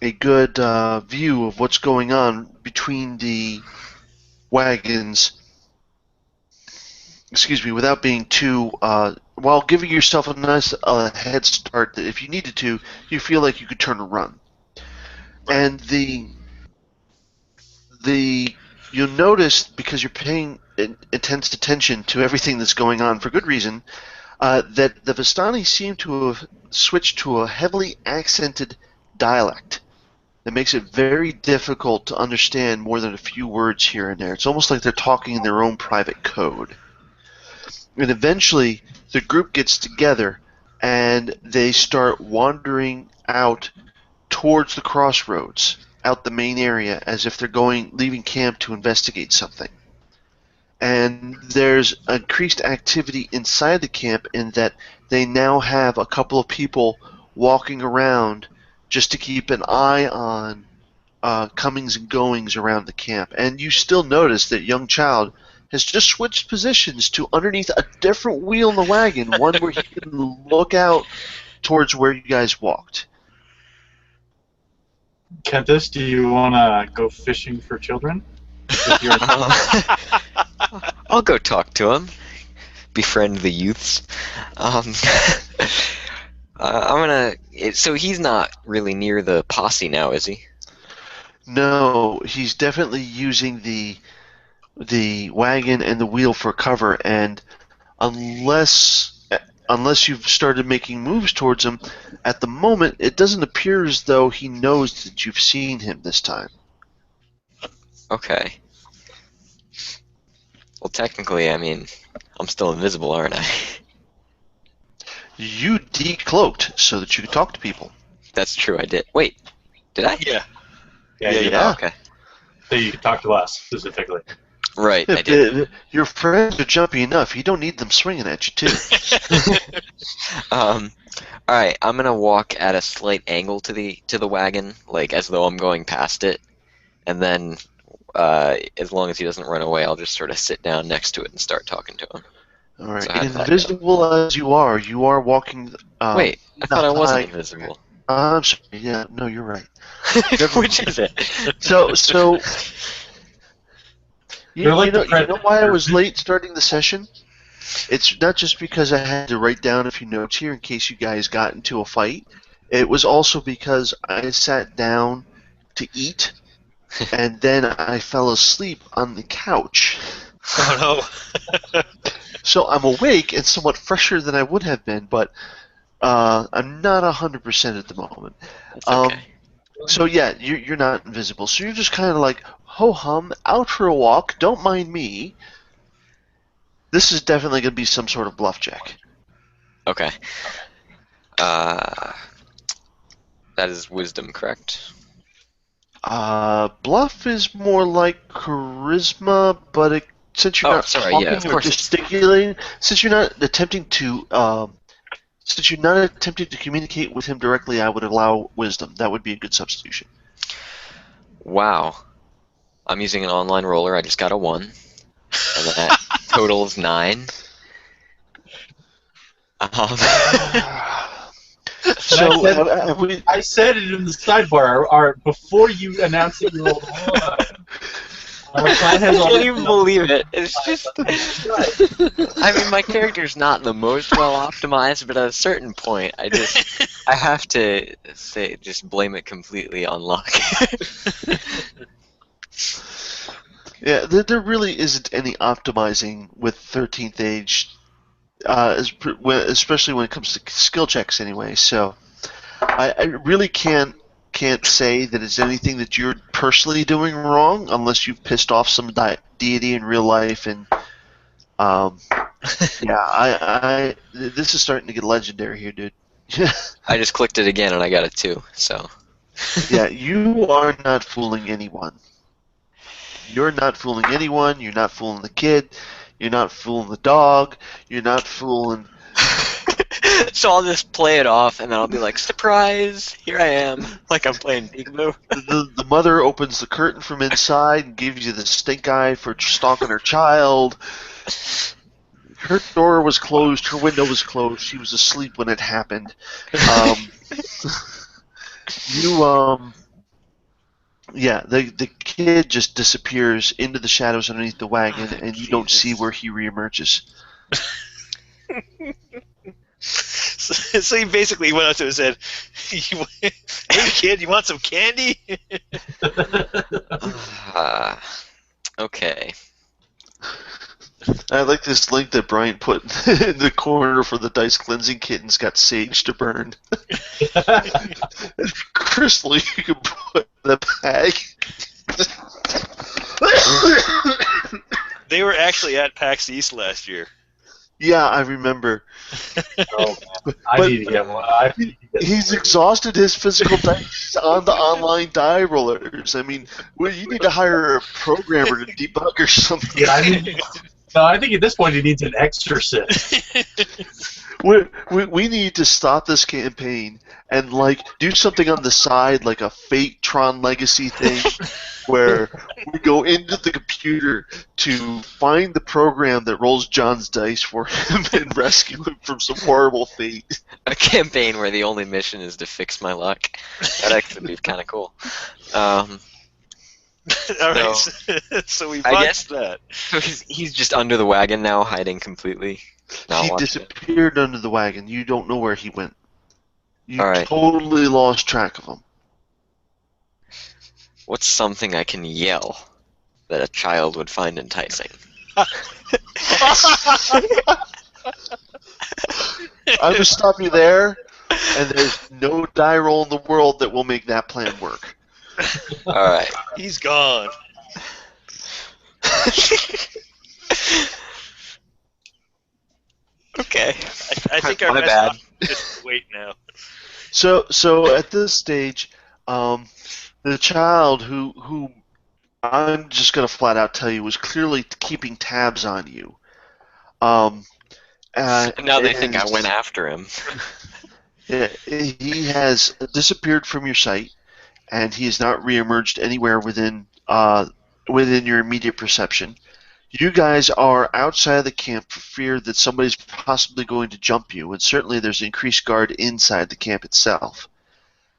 view of what's going on between the wagons. Excuse me, without being too, while giving yourself a nice head start that if you needed to, you feel like you could turn and run. And you'll notice, because you're paying intense attention to everything that's going on for good reason, that the Vistani seem to have switched to a heavily accented dialect that makes it very difficult to understand more than a few words here and there. It's almost like they're talking in their own private code. And eventually, the group gets together and they start wandering out towards the crossroads, out the main area, as if they're leaving camp to investigate something. And there's increased activity inside the camp in that they now have a couple of people walking around just to keep an eye on comings and goings around the camp, and you still notice that young child has just switched positions to underneath a different wheel in the wagon, one where he can look out towards where you guys walked. Kenthis, do you want to go fishing for children? With your I'll go talk to him. Befriend the youths. I'm gonna. So he's not really near the posse now, is he? No, he's definitely using the wagon and the wheel for cover, and unless you've started making moves towards him, at the moment it doesn't appear as though he knows that you've seen him this time. Okay. Well, technically, I mean, I'm still invisible, aren't I? You decloaked so that you could talk to people. That's true, I did. Wait, did I? Yeah. Yeah. Okay. So you can talk to us specifically. Right, I did. Your friends are jumpy enough. You don't need them swinging at you, too. Alright, I'm gonna walk at a slight angle to the wagon, like as though I'm going past it, and then as long as he doesn't run away, I'll just sort of sit down next to it and start talking to him. All right. So how does that Invisible as you are walking. Wait, I thought I wasn't behind- invisible. I'm sorry. Yeah, no, you're right. Which is it? So You're like the you know predator. why I was late starting the session? It's not just because I had to write down a few notes here in case you guys got into a fight. It was also because I sat down to eat, and then I fell asleep on the couch. Oh no. So I'm awake and somewhat fresher than I would have been, but I'm not 100% at the moment. That's okay. So yeah, you're not invisible. So you're just kind of like, ho-hum, out for a walk, don't mind me. This is definitely going to be some sort of bluff check. Okay. That is wisdom, correct? Bluff is more like charisma, but since you're Oh, not sorry, talking yeah, of or course. gesticulating, since you're not attempting to communicate with him directly, I would allow wisdom. That would be a good substitution. Wow. I'm using an online roller. I just got a 1. And that totals 9. So And have we? I said it in the sidebar before you announced that you rolled one. I can't even believe it. It's just. I mean, my character's not the most well optimized, but at a certain point, I have to just blame it completely on luck. Yeah, there really isn't any optimizing with 13th age, especially when it comes to skill checks anyway. So I really can't say that it's anything that you're personally doing wrong unless you've pissed off some deity in real life. And yeah, this is starting to get legendary here, dude. I just clicked it again and I got a 2, so. Yeah, you are not fooling anyone. You're not fooling anyone. You're not fooling the kid. You're not fooling the dog. You're not fooling. So I'll just play it off and then I'll be like, surprise! Here I am. Like I'm playing Peekaboo. The mother opens the curtain from inside and gives you the stink eye for stalking her child. Her door was closed. Her window was closed. She was asleep when it happened. Yeah, the kid just disappears into the shadows underneath the wagon, and you don't see where he reemerges. So he basically went up to him and said, "Hey kid, you want some candy?" Okay. I like this link that Bryant put in the corner for the dice cleansing kit, and it's got sage to burn. Crystal, you can put in the bag. They were actually at PAX East last year. Yeah, I remember. Oh, man. I need to get one. He's exhausted his physical dice on the online die rollers. I mean, well, you need to hire a programmer to debug or something. Yeah, I think at this point he needs an exorcist. We need to stop this campaign and like do something on the side, like a Fate Tron Legacy thing, where we go into the computer to find the program that rolls John's dice for him and rescue him from some horrible fate. A campaign where the only mission is to fix my luck. That actually would be kind of cool. All right, so we botched guess- that. So he's just under the wagon now, hiding completely. Not He watching it. disappeared under the wagon. You don't know where he went. You All right. totally lost track of him. What's something I can yell that a child would find enticing? I would stop you there, and there's no die roll in the world that will make that plan work. All right. He's gone. Okay. I think our My best bad. option is just wait now. So at this stage, the child who I'm just gonna flat out tell you was clearly keeping tabs on you. Now they think I is- went after him. He has disappeared from your sight, and he has not reemerged anywhere within your immediate perception. You guys are outside of the camp for fear that somebody's possibly going to jump you, and certainly there's increased guard inside the camp itself.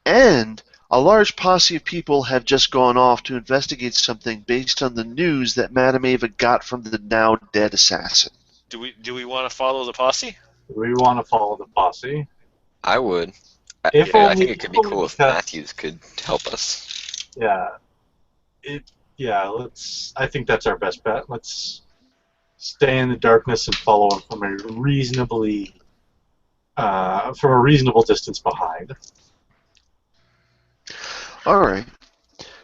And a large posse of people have just gone off to investigate something based on the news that Madam Eva got from the now dead assassin. Do we want to follow the posse? We want to follow the posse. I would. I If I only- think it could be if only cool if because- Matthews could help us. Yeah. I think that's our best bet. Let's stay in the darkness and follow him from a reasonable distance behind. Alright.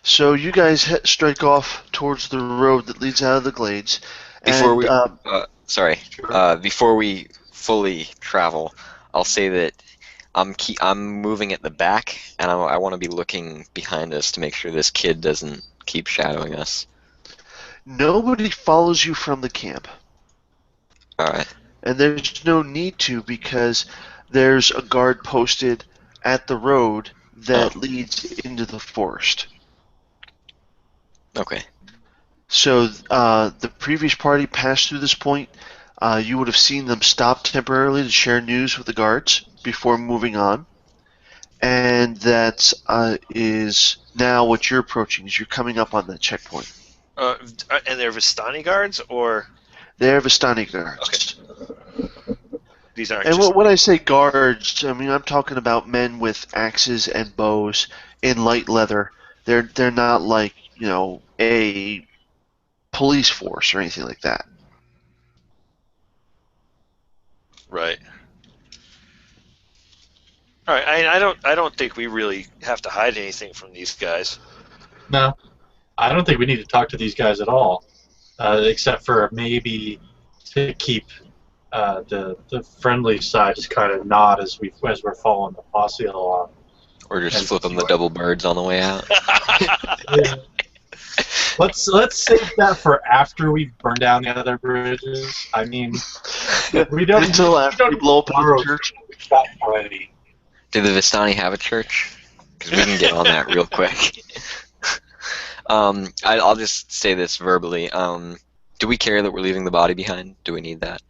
So you guys strike off towards the road that leads out of the glades. Before and, we, before we fully travel, I'll say that I'm moving at the back, and I want to be looking behind us to make sure this kid doesn't keep shadowing us. nobody follows you from the camp. All right. And there's no need to because there's a guard posted at the road that leads into the forest. Okay. So the previous party passed through this point. You would have seen them stop temporarily to share news with the guards before moving on. And that is now what you're approaching, is you're coming up on that checkpoint. And they're Vistani guards, or They're Vistani guards. Okay. These aren't And just... when I say guards, I mean I'm talking about men with axes and bows in light leather. They're not like, a police force or anything like that. Right. All right. I don't think we really have to hide anything from these guys. No, I don't think we need to talk to these guys at all, except for maybe to keep the friendly side just kind of nod as we're following the posse along. Or just And flip them the what- double birds on the way out. Yeah. Let's save that for after we burn down the other bridges. I mean, we don't Until after we blow up borrow the church. that already. Do the Vistani have a church? Because we can get on that real quick. I'll just say this verbally. Do we care that we're leaving the body behind? Do we need that?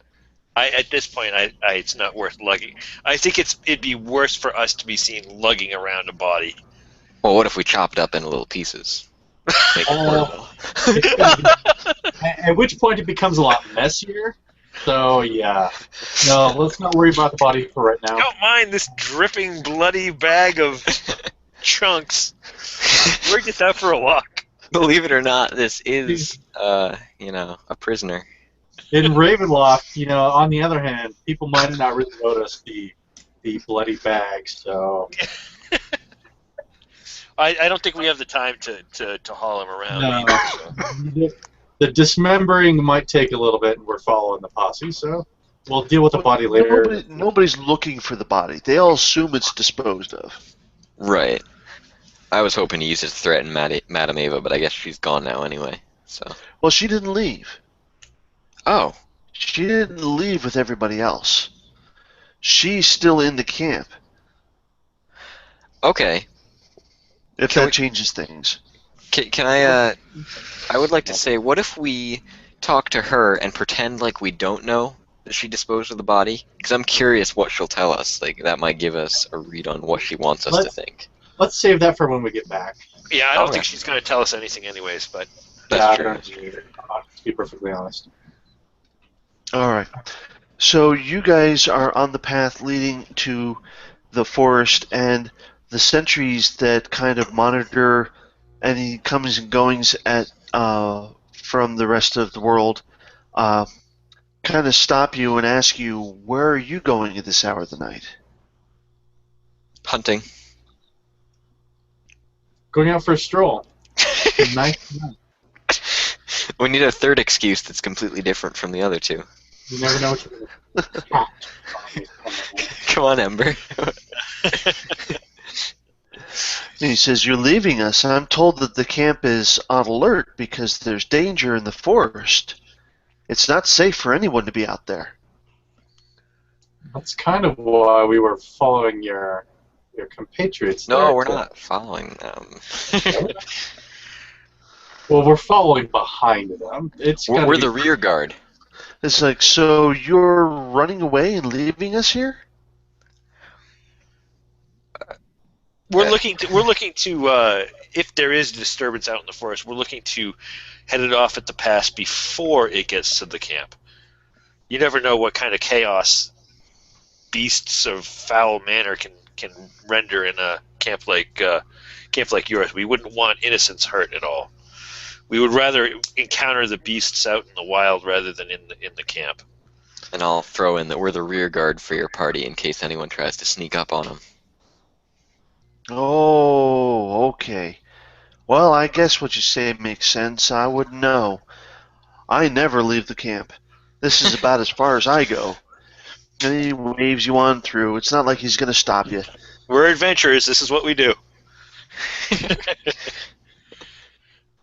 At this point, it's not worth lugging. I think it'd be worse for us to be seen lugging around a body. Well, what if we chop it up into little pieces? Make it portable. At which point it becomes a lot messier. So yeah, no, let's not worry about the body for right now. Don't mind this dripping, bloody bag of chunks. We're just out for a walk. Believe it or not, this is, a prisoner. In Ravenloft, on the other hand, people might not really notice the bloody bag. So I don't think we have the time to haul him around. no, either, so. the dismembering might take a little bit, and we're following the posse. So we'll deal with the body later. Nobody's looking for the body. They all assume it's disposed of. Right. I was hoping to use it to threaten Madam Eva, but I guess she's gone now anyway. So. Well, she didn't leave. Oh. She didn't leave with everybody else. She's still in the camp, Okay. if Can that we? changes things. Can I? I would like to say, what if we talk to her and pretend like we don't know that she disposed of the body? Because I'm curious what she'll tell us. Like that might give us a read on what she wants us to think. Let's save that for when we get back. Yeah, I don't Okay. think she's going to tell us anything anyways, but That's Yeah, I true. don't either, to be perfectly honest. All right. So you guys are on the path leading to the forest, and the sentries that kind of monitor any comings and goings from the rest of the world kind of stop you and ask you, where are you going at this hour of the night? Hunting. Going out for a stroll. Nice. We need a third excuse that's completely different from the other two. You never know what you're going to catch. Come on, Ember. And he says, you're leaving us. I'm told that the camp is on alert because there's danger in the forest. It's not safe for anyone to be out there. That's kind of why we were following your compatriots. No, there, we're too. not following them. Well, we're following behind them. We're the rear guard. It's like, so you're running away and leaving us here? we're looking to if there is disturbance out in the forest, we're looking to head it off at the pass before it gets to the camp. You never know what kind of chaos beasts of foul manner can render in a camp like yours. We wouldn't want innocents hurt at all. We would rather encounter the beasts out in the wild rather than in the camp. And I'll throw in that we're the rear guard for your party in case anyone tries to sneak up on them. Oh, okay. Well, I guess what you say makes sense. I wouldn't know. I never leave the camp. This is about as far as I go. And he waves you on through. It's not like he's going to stop you. We're adventurers. This is what we do.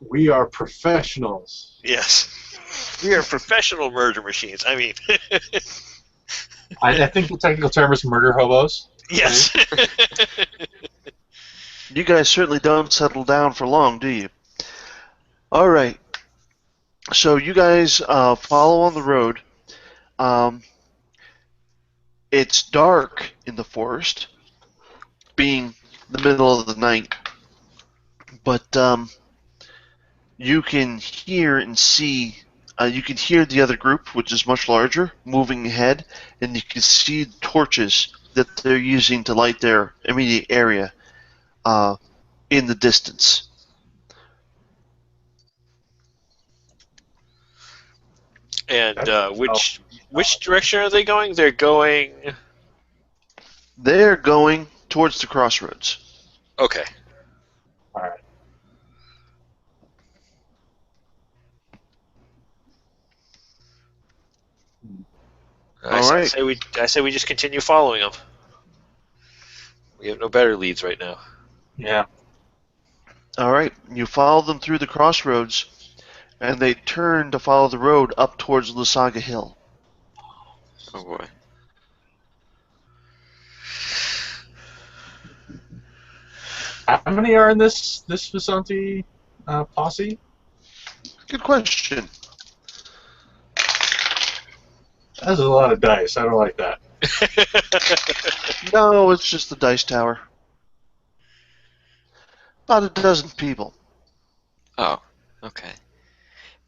We are professionals. Yes. We are professional murder machines. I mean, I think the technical term is murder hobos. yes. You guys certainly don't settle down for long, do you? All right. So you guys follow on the road. It's dark in the forest, being the middle of the night, but you can hear and see. You can hear the other group, which is much larger, moving ahead, and you can see the torches that they're using to light their immediate area in the distance. And which direction are they going? They're going. They're going towards the crossroads. Okay. All right. I say we just continue following them. We have no better leads right now. Yeah. All right, you follow them through the crossroads, and they turn to follow the road up towards Lysaga Hill. Oh boy. How many are in this Vistani posse? Good question. That's a lot of dice. I don't like that. No, it's just the dice tower. About a dozen people. Oh, okay.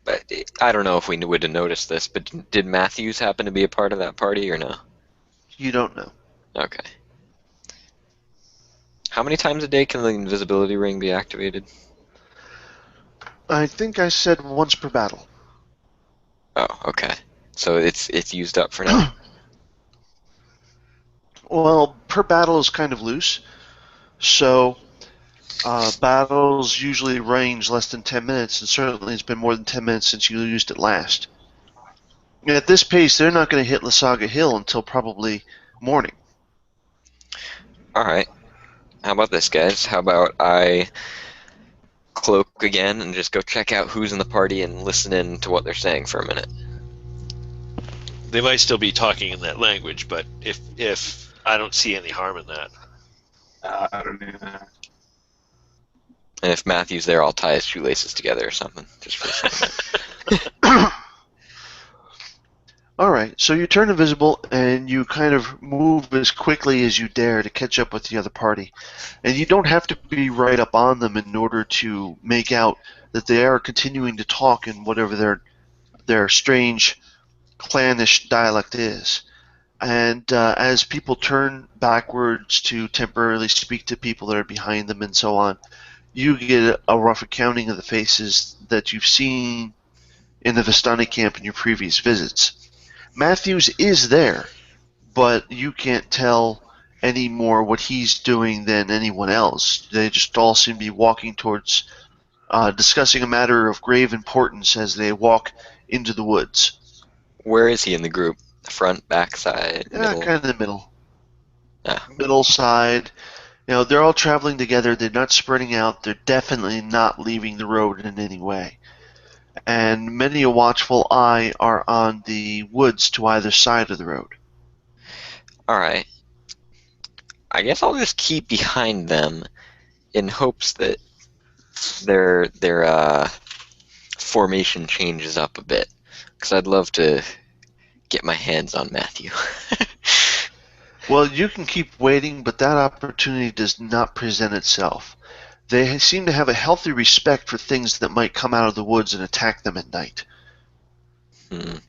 But I don't know if we would have noticed this, but did Matthews happen to be a part of that party or no? You don't know. Okay. How many times a day can the invisibility ring be activated? I think I said once per battle. Oh, okay. So it's used up for now. Well, per battle is kind of loose, so battles usually range less than 10 minutes, and certainly it's been more than 10 minutes since you used it last. And at this pace, they're not going to hit Lysaga Hill until probably morning. Alright. How about this, guys? How about I cloak again and just go check out who's in the party and listen in to what they're saying for a minute? They might still be talking in that language, but if I don't see any harm in that. I don't know. And if Matthew's there, I'll tie his shoelaces together or something, just for a second. Alright, so you turn invisible and you kind of move as quickly as you dare to catch up with the other party. And you don't have to be right up on them in order to make out that they are continuing to talk in whatever their strange, clannish dialect is. And as people turn backwards to temporarily speak to people that are behind them and so on, you get a rough accounting of the faces that you've seen in the Vistani camp in your previous visits. Matthews is there, but you can't tell any more what he's doing than anyone else. They just all seem to be walking towards discussing a matter of grave importance as they walk into the woods. Where is he in the group? Front, back, side, middle? Kind of the middle. Ah. Middle side. You know, they're all traveling together. They're not spreading out. They're definitely not leaving the road in any way. And many a watchful eye are on the woods to either side of the road. Alright. I guess I'll just keep behind them in hopes that their formation changes up a bit. Because I'd love to get my hands on Matthew. Well, you can keep waiting, but that opportunity does not present itself. They seem to have a healthy respect for things that might come out of the woods and attack them at night.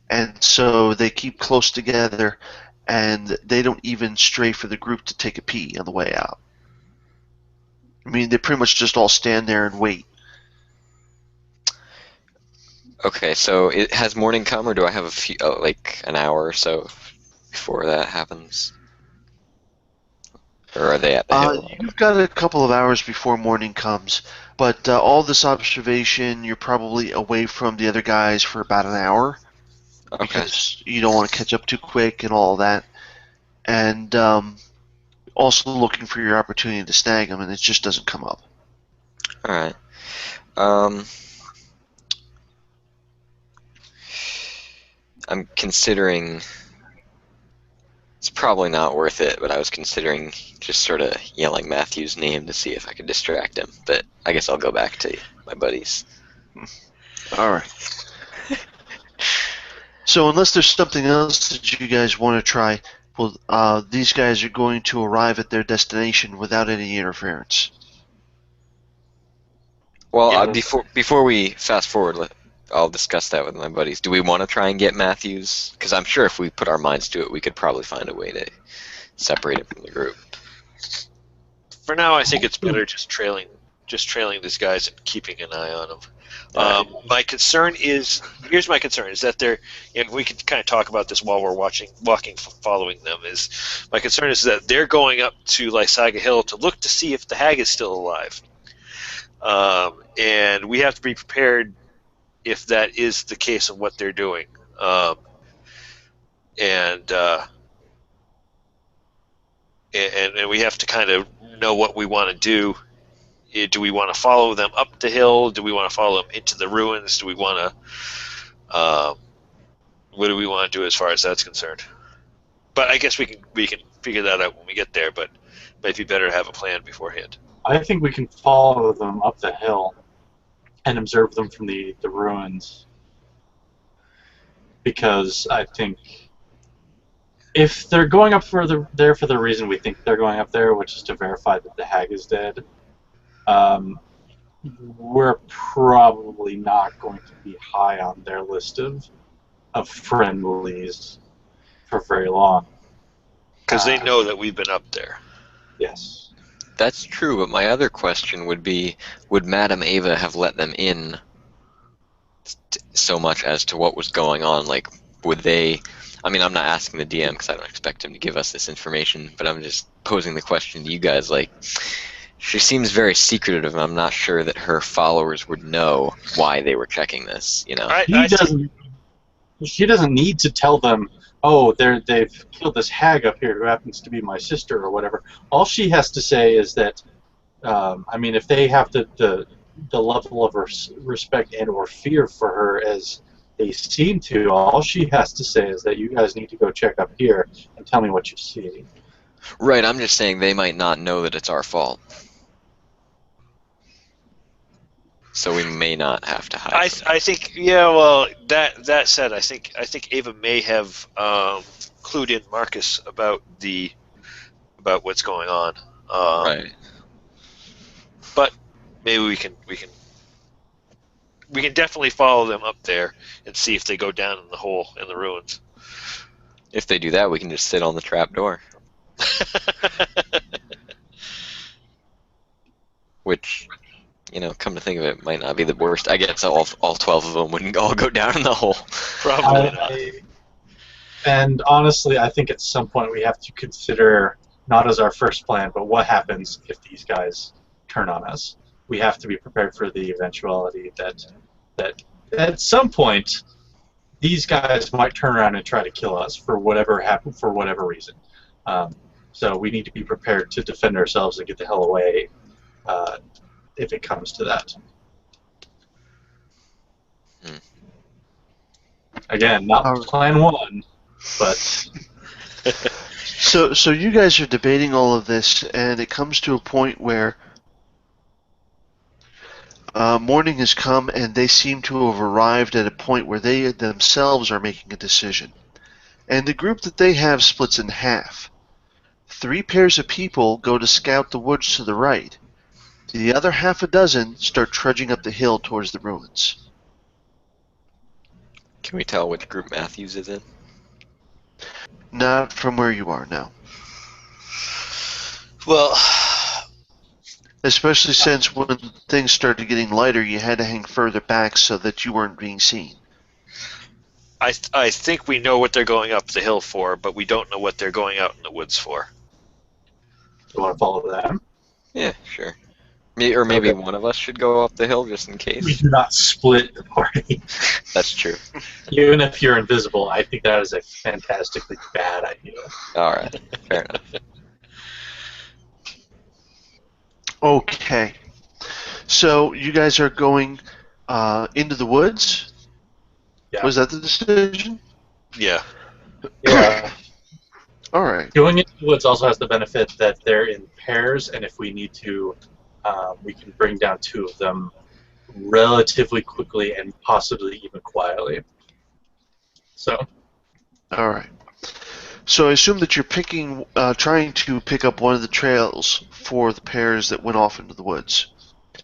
And so they keep close together, and they don't even stray for the group to take a pee on the way out. I mean, they pretty much just all stand there and wait. Okay, so has morning come, or do I have a few, like an hour or so before that happens? Or are they at the hill? You've got a couple of hours before morning comes, but all this observation, you're probably away from the other guys for about an hour. Okay. Because you don't want to catch up too quick and all that. And also looking for your opportunity to snag them, and it just doesn't come up. Alright. I'm considering... It's probably not worth it, but I was considering just sort of yelling Matthew's name to see if I could distract him. But I guess I'll go back to my buddies. Alright. So unless there's something else that you guys want to try, well, these guys are going to arrive at their destination without any interference. Well, Yeah. before we fast forward, I'll discuss that with my buddies. Do we want to try and get Matthews? Because I'm sure if we put our minds to it, we could probably find a way to separate him from the group. For now, I think it's better just trailing these guys and keeping an eye on them. My concern is, here's my concern, is that they're, and we can kind of talk about this while we're walking, following them, is my concern is that they're going up to Lysaga Hill to look to see if the hag is still alive. And we have to be prepared if that is the case of what they're doing. And we have to kind of know what we want to do. Do we want to follow them up the hill? Do we want to follow them into the ruins? Do we want to? What do we want to do as far as that's concerned? But I guess we can figure that out when we get there. But it might be better to have a plan beforehand. I think we can follow them up the hill and observe them from the ruins. Because I think if they're going up there for the reason we think they're going up there, which is to verify that the hag is dead, we're probably not going to be high on their list of friendlies for very long. Because they know that we've been up there. Yes. That's true, but my other question would be, would Madam Eva have let them in so much as to what was going on? Like, would they... I mean, I'm not asking the DM because I don't expect him to give us this information, but I'm just posing the question to you guys, like, she seems very secretive, and I'm not sure that her followers would know why they were checking this, you know? She doesn't need to tell them, oh, they've killed this hag up here who happens to be my sister or whatever. All she has to say is that, I mean, if they have the level of respect and or fear for her as They seem to. All she has to say is that you guys need to go check up here and tell me what you see. Right, I'm just saying they might not know that it's our fault. So we may not have to hide. I think, yeah. Well, that said, I think Ava may have clued in Marcus about what's going on. Right. But maybe we can definitely follow them up there and see if they go down in the hole in the ruins. If they do that, we can just sit on the trap door. Which, come to think of it, might not be the worst. I guess all 12 of them wouldn't all go down in the hole. Probably not. And honestly, I think at some point we have to consider, not as our first plan, but what happens if these guys turn on us. We have to be prepared for the eventuality that at some point these guys might turn around and try to kill us for whatever reason. So we need to be prepared to defend ourselves and get the hell away if it comes to that. Again, not plan one, but So you guys are debating all of this, and it comes to a point where morning has come, and they seem to have arrived at a point where they themselves are making a decision. And the group that they have splits in half. 3 pairs of people go to scout the woods to the right. The other half a dozen start trudging up the hill towards the ruins. Can we tell which group Matthews is in? Not from where you are now. Well, Especially since when things started getting lighter, you had to hang further back so that you weren't being seen. I think we know what they're going up the hill for, but we don't know what they're going out in the woods for. you want to follow them. Yeah, sure. Or maybe Okay. one of us should go up the hill just in case. We do not split the party. That's true. Even if you're invisible, I think that is a fantastically bad idea. Alright, fair enough. Okay. So you guys are going into the woods? Yeah. Was that the decision? Yeah. Yeah. All right. Going into the woods also has the benefit that they're in pairs, and if we need to, we can bring down 2 of them relatively quickly and possibly even quietly. So. All right. So I assume that you're trying to pick up one of the trails for the pairs that went off into the woods.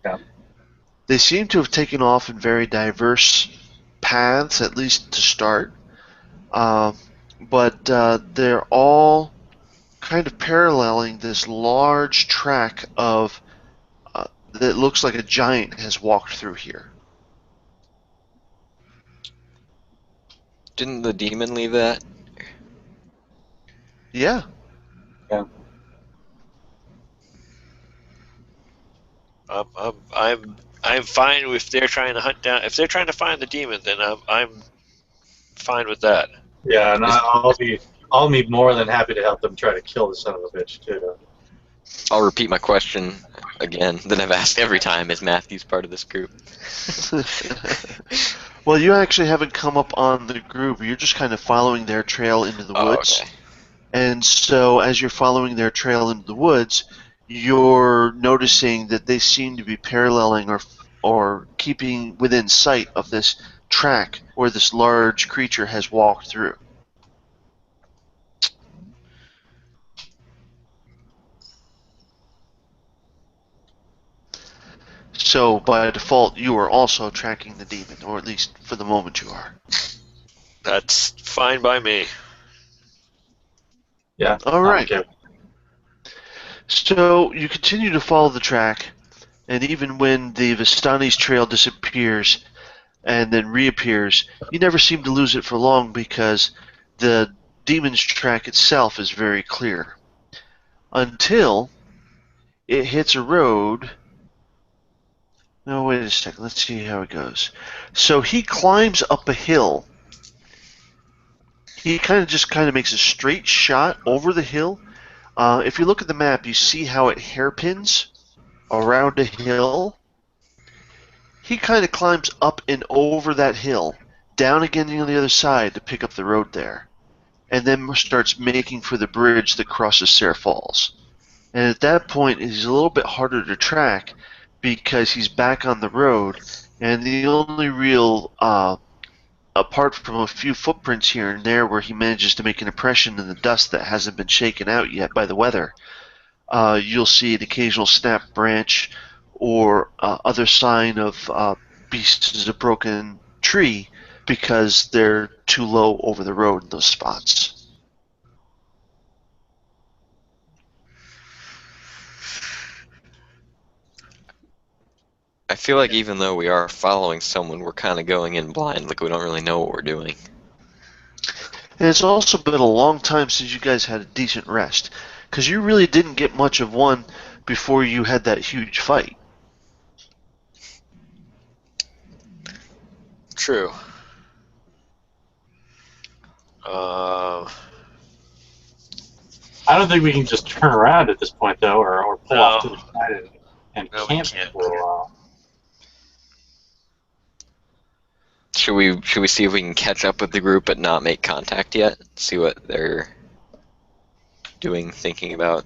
Yeah. They seem to have taken off in very diverse paths, at least to start. But they're all kind of paralleling this large track of that looks like a giant has walked through here. Didn't the demon leave that? Yeah. I'm fine if they're trying to hunt down. If they're trying to find the demon, then I'm fine with that. Yeah, and I'll be more than happy to help them try to kill the son of a bitch too. I'll repeat my question again that I've asked every time. Is Matthews part of this group? Well, you actually haven't come up on the group. You're just kind of following their trail into the woods. Okay. And so as you're following their trail into the woods, you're noticing that they seem to be paralleling or keeping within sight of this track where this large creature has walked through. So by default, you are also tracking the demon, or at least for the moment you are. That's fine by me. Yeah. All right. Okay. So you continue to follow the track, and even when the Vistani's trail disappears and then reappears, you never seem to lose it for long because the demon's track itself is very clear. Until it hits a road. No, wait a second. Let's see how it goes. So he climbs up a hill. He kind of makes a straight shot over the hill. If you look at the map, you see how it hairpins around a hill. He kind of climbs up and over that hill, down again on the other side to pick up the road there, and then starts making for the bridge that crosses Sarah Falls. And at that point, he's a little bit harder to track because he's back on the road, and the only real, apart from a few footprints here and there where he manages to make an impression in the dust that hasn't been shaken out yet by the weather, you'll see an occasional snapped branch or other sign of pieces of broken tree because they're too low over the road in those spots. I feel like even though we are following someone, we're kind of going in blind, like we don't really know what we're doing. And it's also been a long time since you guys had a decent rest, because you really didn't get much of one before you had that huge fight. True. I don't think we can just turn around at this point, though, or pull No. off to the side and No, we camp can't. for a while. Should we see if we can catch up with the group but not make contact yet? See what they're doing, thinking about.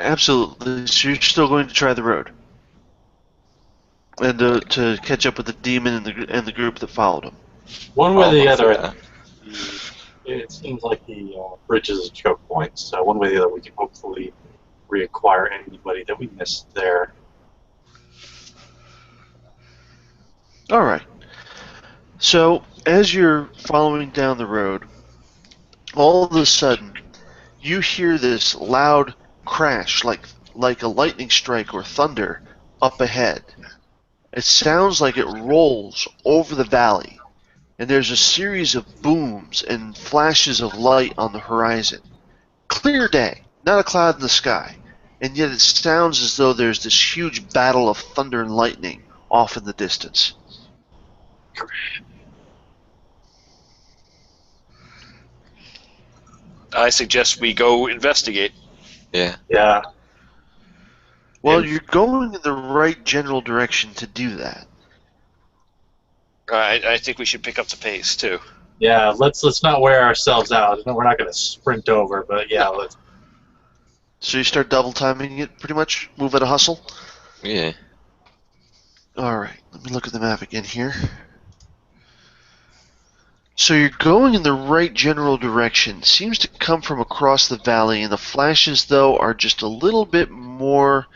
Absolutely. So you're still going to try the road, and to catch up with the demon and the group that followed him. One way or the Almost other, like that. it seems like the bridge is a choke point, so one way or the other we can hopefully reacquire anybody that we missed there. All right. So as you're following down the road, all of a sudden you hear this loud crash, like a lightning strike or thunder, up ahead. It sounds like it rolls over the valley, and there's a series of booms and flashes of light on the horizon. Clear day, not a cloud in the sky, and yet it sounds as though there's this huge battle of thunder and lightning off in the distance. I suggest we go investigate. Yeah. Yeah. Well, And- you're going in the right general direction to do that. I think we should pick up the pace too. Yeah, let's not wear ourselves out. No, we're not going to sprint over, but yeah, let's. So you start double timing it pretty much, move at a hustle. Yeah. Alright, let me look at the map again here. So you're going in the right general direction. Seems to come from across the valley, and the flashes, though, are just a little bit more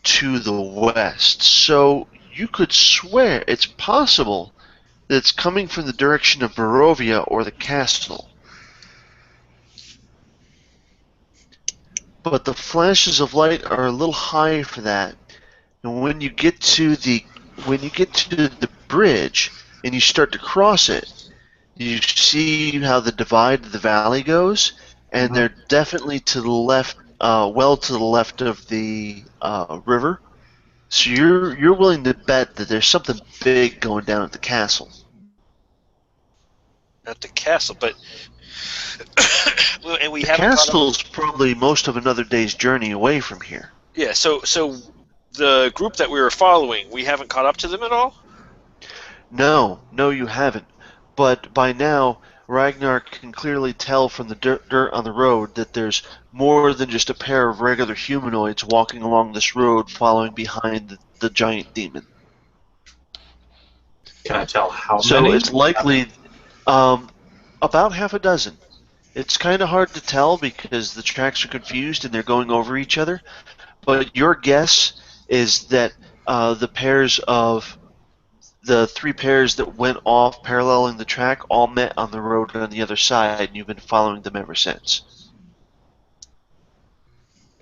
to the west. So you could swear it's possible that it's coming from the direction of Barovia or the castle. But the flashes of light are a little high for that. And when you get to the bridge and you start to cross it, you see how the divide of the valley goes, and they're definitely to the left, well to the left of the river. So you're willing to bet that there's something big going down at the castle. At the castle, but and we The haven't caught up. castle's probably most of another day's journey away from here. Yeah, so the group that we were following, we haven't caught up to them at all? No, you haven't. But by now, Raghnar can clearly tell from the dirt on the road that there's more than just a pair of regular humanoids walking along this road following behind the giant demon. Can I tell how So many? it's likely about half a dozen. It's kind of hard to tell because the tracks are confused and they're going over each other. But your guess is that the three pairs that went off paralleling the track all met on the road on the other side, and you've been following them ever since.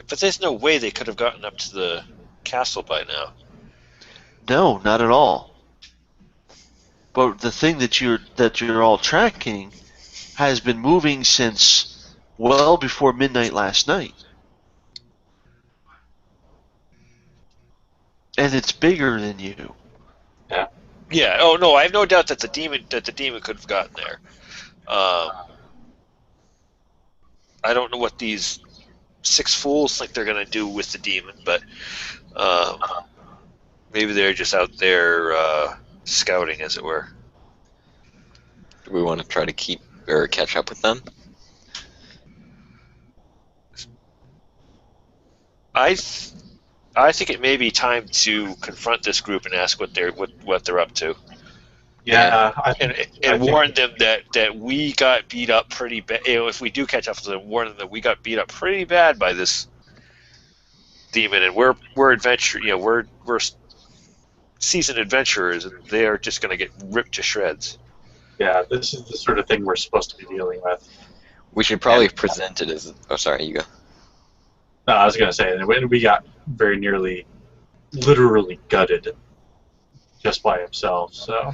But there's no way they could have gotten up to the castle by now. No, not at all. But the thing that you're all tracking has been moving since well before midnight last night. And it's bigger than you. Yeah. Oh no, I have no doubt that the demon could have gotten there. I don't know what these six fools think they're gonna do with the demon, but maybe they're just out there scouting, as it were. Do we want to try to keep or catch up with them? I think it may be time to confront this group and ask what they're up to, Yeah, and warn them that we got beat up pretty bad. If we do catch up with them, warn them that we got beat up pretty bad by this demon, and we're we're seasoned adventurers, and they are just going to get ripped to shreds. yeah, this is the sort of thing we're supposed to be dealing with. We should probably present it as. Oh, sorry, you go. No, I was going to say, we got very nearly, literally gutted just by himself, so.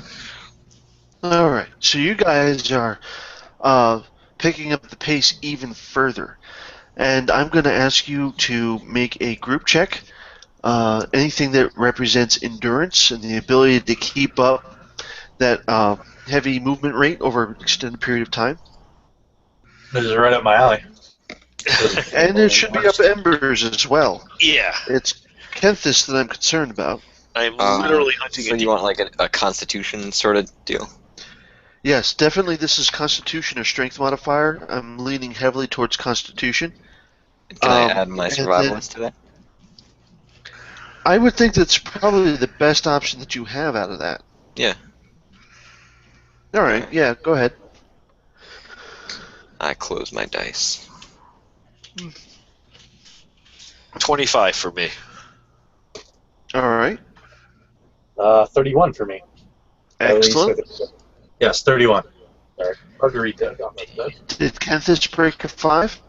All right, so you guys are picking up the pace even further, and I'm going to ask you to make a group check. Anything that represents endurance and the ability to keep up that heavy movement rate over an extended period of time. This is right up my alley. And it should be up Ember's as well. Yeah, It's Kenthis that I'm concerned about. I'm literally hunting So a you want like a Constitution sort of deal? Yes, definitely this is Constitution or Strength modifier. I'm leaning heavily towards Constitution. Can I add my and survivalist to that? I would think that's probably the best option that you have out of that. Yeah. All right, yeah, go ahead. I close my dice. 25 for me. All right, 31 for me. At least excellent. Yes, 31. Sorry, hard to read that. Did Kenthis break a 5?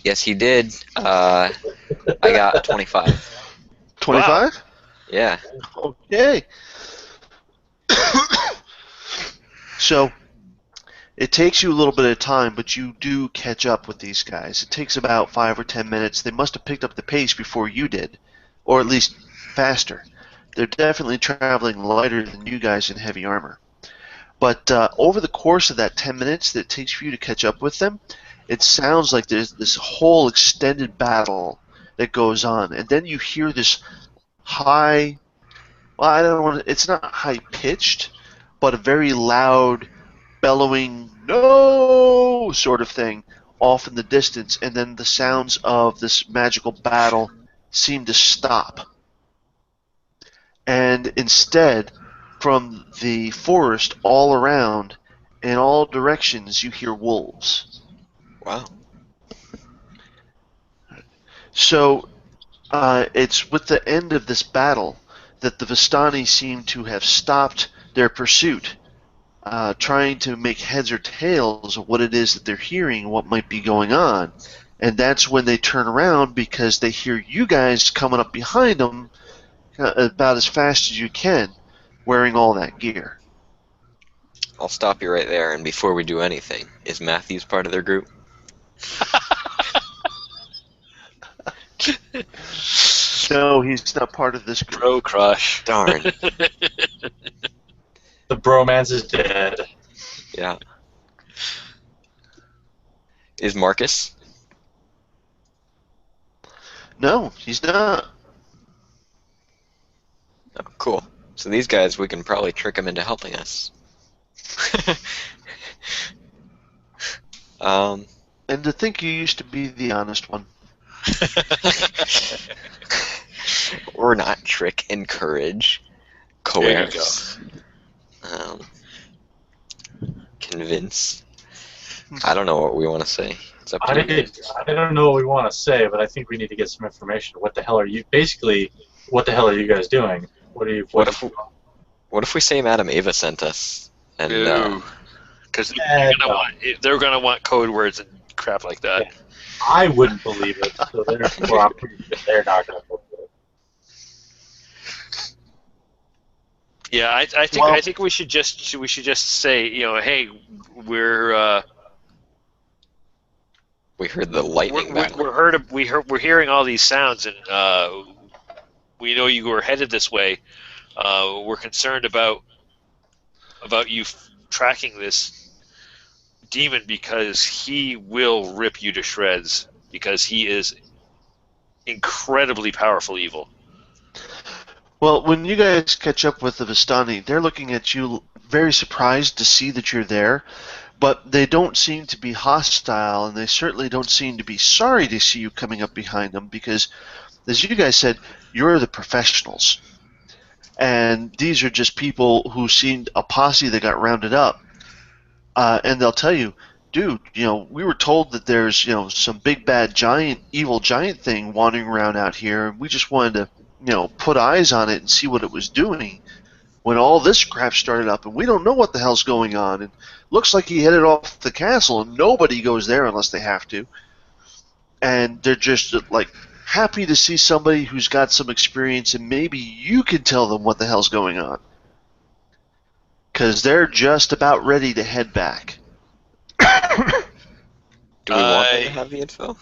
Yes, he did. I got a 25. 25? Yeah. Okay. So, it takes you a little bit of time, but you do catch up with these guys. It takes about 5 or 10 minutes. They must have picked up the pace before you did, or at least faster. They're definitely traveling lighter than you guys in heavy armor. But over the course of that 10 minutes that it takes for you to catch up with them, it sounds like there's this whole extended battle that goes on. And then you hear this high, well, I don't want to, it's not high-pitched, but a very loud, bellowing, no sort of thing off in the distance. And then the sounds of this magical battle seem to stop. And instead, from the forest all around, in all directions, you hear wolves. Wow. So, it's with the end of this battle that the Vistani seem to have stopped their pursuit, trying to make heads or tails of what it is that they're hearing, what might be going on. And that's when they turn around because they hear you guys coming up behind them about as fast as you can, wearing all that gear. I'll stop you right there, and before we do anything, is Matthews part of their group? No, he's not part of this group. Bro crush. Darn. The bromance is dead. Yeah. Is Marcus? No, he's not. Oh, cool. So these guys, we can probably trick them into helping us. And to think you used to be the honest one. Or not trick, encourage, There you coerce, convince. I don't know what we want to say. It's up to you guys. I don't know what we want to say, but I think we need to get some information. What the hell are you? Basically, what the hell are you guys doing? What are you? What if we say Madam Eva sent us? And Because no. they're gonna want code words and crap like that. Yeah. I wouldn't believe it, so therefore I'm pretty sure they're not going to believe it. Yeah, I think we should just say, hey, we're we heard the lightning battle. we're hearing all these sounds, and we know you were headed this way. We're concerned about you tracking this demon because he will rip you to shreds because he is incredibly powerful evil. Well, when you guys catch up with the Vistani, they're looking at you very surprised to see that you're there, but they don't seem to be hostile, and they certainly don't seem to be sorry to see you coming up behind them because, as you guys said, you're the professionals. And these are just people who seemed a posse that got rounded up. And they'll tell you, dude, we were told that there's, some big bad giant, evil giant thing wandering around out here, and we just wanted to, put eyes on it and see what it was doing when all this crap started up, and we don't know what the hell's going on. And looks like he headed off the castle, and nobody goes there unless they have to. And they're just, like, happy to see somebody who's got some experience, and maybe you can tell them what the hell's going on. Because they're just about ready to head back. Do we want them to have the info?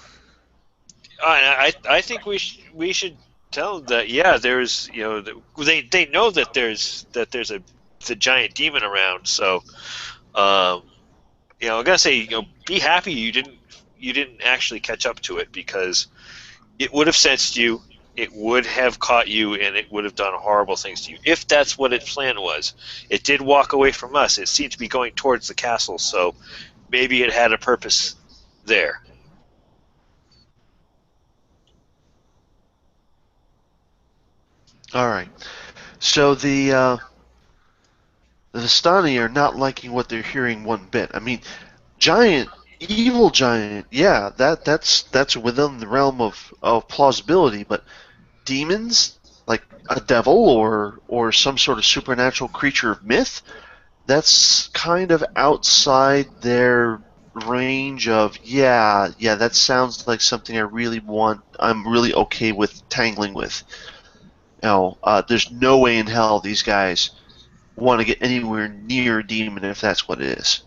I think we should tell them that there's they know that there's the giant demon around. So I gotta say be happy you didn't actually catch up to it, because it would have sensed you, it would have caught you, and it would have done horrible things to you if that's what its plan was. It did walk away from us. It seemed to be going towards the castle, so maybe it had a purpose there. All right. So the Vistani are not liking what they're hearing one bit. I mean, giant, evil giant, yeah, that's within the realm of plausibility, but demons, like a devil or some sort of supernatural creature of myth, that's kind of outside their range of, that sounds like something I'm really okay with tangling with. There's no way in hell these guys want to get anywhere near a demon if that's what it is.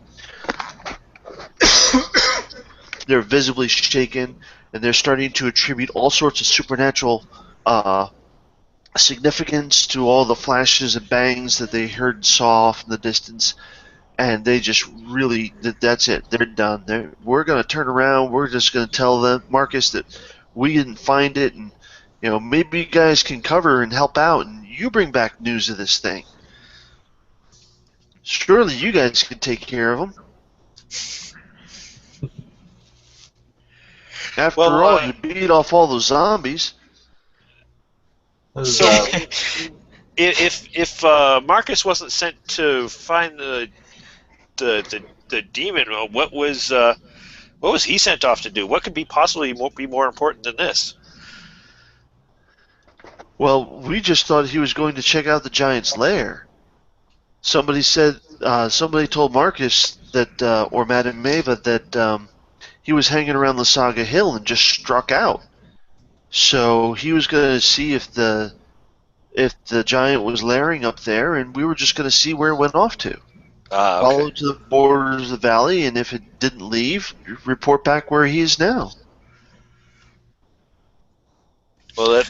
They're visibly shaken, and they're starting to attribute all sorts of supernatural significance to all the flashes and bangs that they heard and saw off in the distance, and they just really, that's it. They're done. We're going to turn around. We're just going to tell them, Marcus, that we didn't find it, and maybe you guys can cover and help out, and you bring back news of this thing. Surely you guys can take care of them. After all, you beat off all those zombies. So, if Marcus wasn't sent to find the demon, what was he sent off to do? What could possibly be more important than this? Well, we just thought he was going to check out the giant's lair. Somebody told Marcus that, or Madam Eva, that he was hanging around Lysaga Hill and just struck out. So he was going to see if the giant was lairing up there, and we were just going to see where it went off to. Okay. Follow to the borders of the valley, and if it didn't leave, report back where he is now. Well,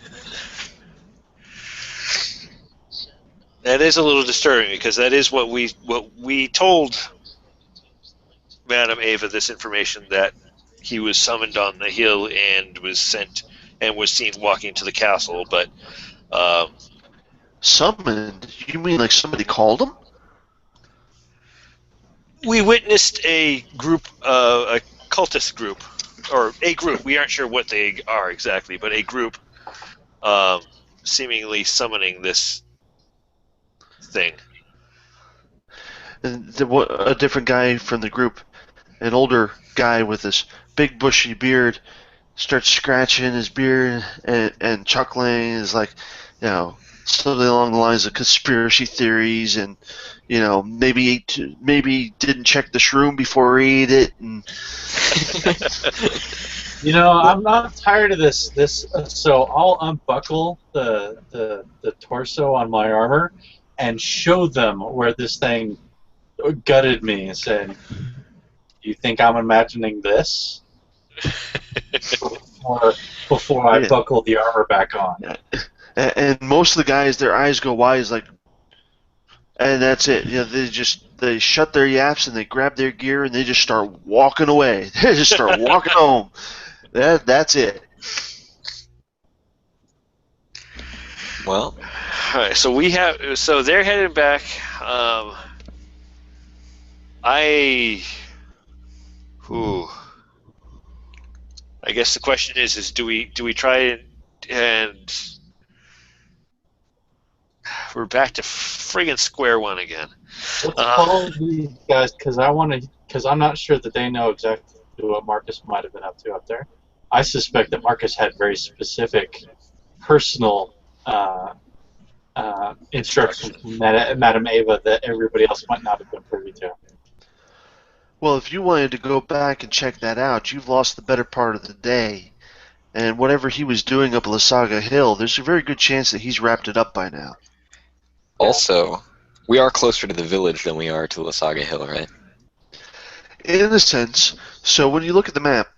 that is a little disturbing, because that is what we told Madam Eva, this information, that he was summoned on the hill and was sent and was seen walking to the castle. But summoned? You mean like somebody called him? We witnessed a group, a cultist group, or a group. We aren't sure what they are exactly, but a group seemingly summoning this thing. And a different guy from the group, an older guy with this big bushy beard, starts scratching his beard and chuckling. Is like, something along the lines of conspiracy theories, and maybe didn't check the shroom before he ate it. And I'm not tired of this. So I'll unbuckle the torso on my armor and show them where this thing gutted me and said, "You think I'm imagining this?" before I buckle the armor back on. And most of the guys, their eyes go wide, like, and that's it. They shut their yaps and they grab their gear and they just start walking away. They just start walking home. That's it. Well, all right. So they're headed back. I guess the question is do we try and we're back to friggin' square one again. Let's call these guys because I'm not sure that they know exactly what Marcus might have been up to up there. I suspect that Marcus had very specific, personal instructions from Madam Eva that everybody else might not have been privy to. Well, if you wanted to go back and check that out, you've lost the better part of the day. And whatever he was doing up at Lysaga Hill, there's a very good chance that he's wrapped it up by now. Also, we are closer to the village than we are to Lysaga Hill, right? In a sense. So when you look at the map,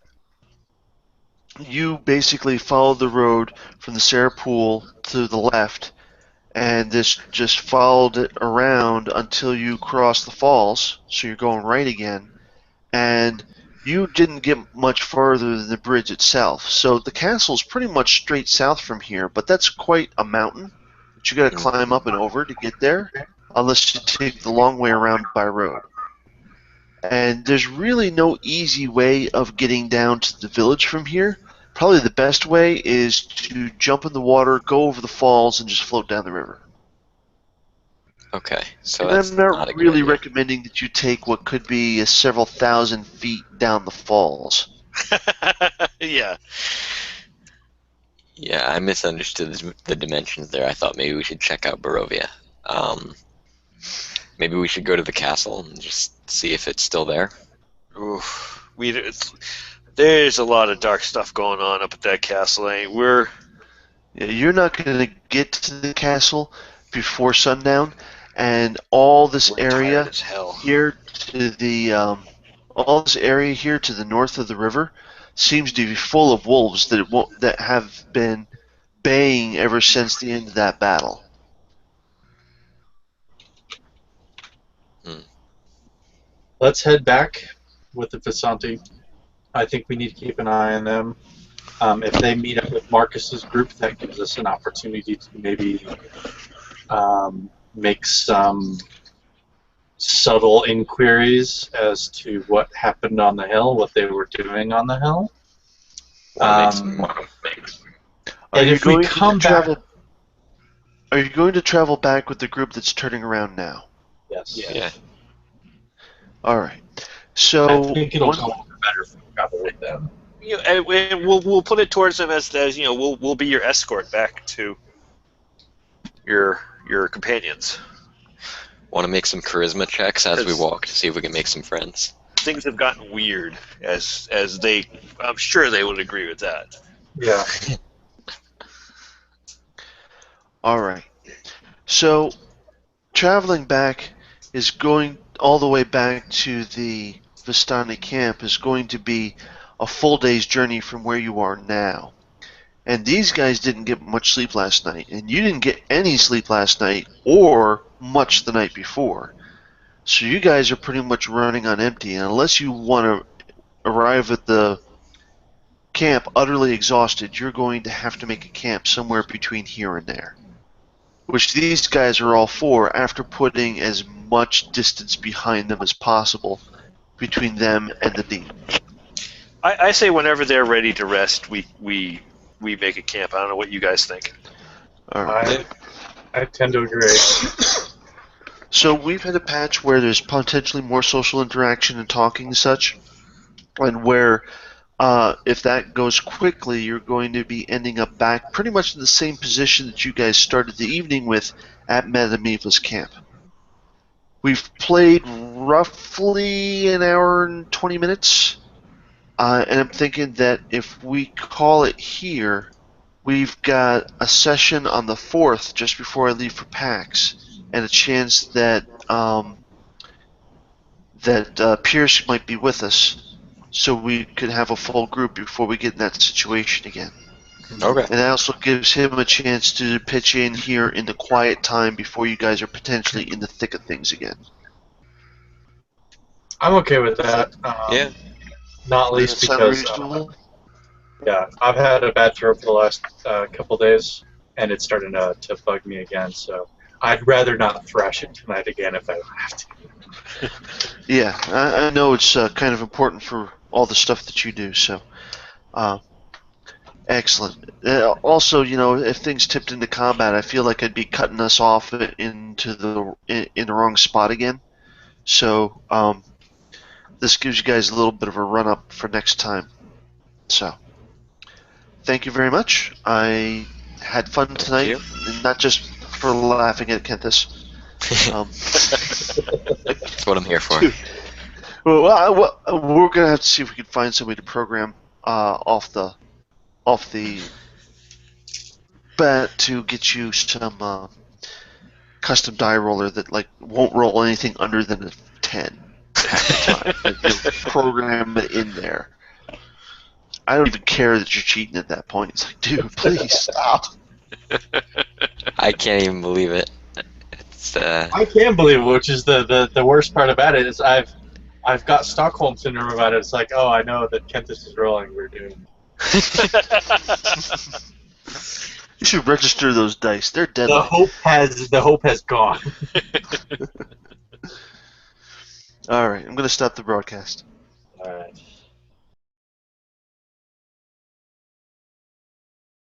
you basically followed the road from the Sarah Pool to the left, and this just followed it around until you cross the falls, so you're going right again, and you didn't get much farther than the bridge itself. So the castle's pretty much straight south from here, but that's quite a mountain that you got to climb up and over to get there, unless you take the long way around by road. And there's really no easy way of getting down to the village from here. Probably the best way is to jump in the water, go over the falls, and just float down the river. Okay, so And that's I'm not not a good really idea. recommending that you take what could be several thousand feet down the falls. Yeah. Yeah, I misunderstood the dimensions there. I thought maybe we should check out Barovia. Maybe we should go to the castle and just see if it's still there. Oof. There's a lot of dark stuff going on up at that castle. We're Yeah, you're not going to get to the castle before sundown, and all this area tired as hell. here to the north of the river seems to be full of wolves that have been baying ever since the end of that battle. Let's head back with the Vistani. I think we need to keep an eye on them. If they meet up with Marcus's group, that gives us an opportunity to maybe make some subtle inquiries as to what happened on the hill, what they were doing on the hill. And if we come back, are you going to travel back with the group that's turning around now? yes, Yeah. All right. So I think it'll go better if we travel with them. We'll put it towards them as we'll be your escort back to your companions. Want to make some charisma checks as we walk to see if we can make some friends? Things have gotten weird, as they. I'm sure they would agree with that. Yeah. all right. So traveling back is going all the way back to the Vistani camp is going to be a full day's journey from where you are now. And these guys didn't get much sleep last night, and you didn't get any sleep last night or much the night before. So you guys are pretty much running on empty, and unless you want to arrive at the camp utterly exhausted, you're going to have to make a camp somewhere between here and there. Which these guys are all for after putting as much distance behind them as possible between them and the demon. I say whenever they're ready to rest, we make a camp. I don't know what you guys think. All right. I tend to agree. So we've had a patch where there's potentially more social interaction and talking and such, and where if that goes quickly, you're going to be ending up back pretty much in the same position that you guys started the evening with at Madam Eva's camp. We've played roughly an hour and 20 minutes, and I'm thinking that if we call it here, we've got a session on the 4th just before I leave for PAX, and a chance that Pierce might be with us, so we could have a full group before we get in that situation again. Okay. And that also gives him a chance to pitch in here in the quiet time before you guys are potentially in the thick of things again. I'm okay with that. Yeah. Not least Does that sound because reasonable? yeah, I've had a bad throat for the last couple days, and it's starting to bug me again. So I'd rather not thrash it tonight again if I don't have to. Yeah, I know it's kind of important for all the stuff that you do. So, uh, excellent. Also, if things tipped into combat, I feel like I'd be cutting us off in the wrong spot again. So, this gives you guys a little bit of a run up for next time. So, thank you very much. I had fun Thank tonight, you. and not just for laughing at Kenthis. That's what I'm here for. Dude. Well, we're gonna have to see if we can find somebody to program off the bat to get you some custom die roller that won't roll anything under than a 10 half the time. You'll program it in there. I don't even care that you're cheating at that point. It's like, dude, please stop. I can't even believe it. It's I can believe it, which is the worst part about it is I've got Stockholm syndrome about it. It's like, oh, I know that Kenthis is rolling. We're doomed. You should register those dice. They're deadly. The hope has gone. All right, I'm gonna stop the broadcast. All right.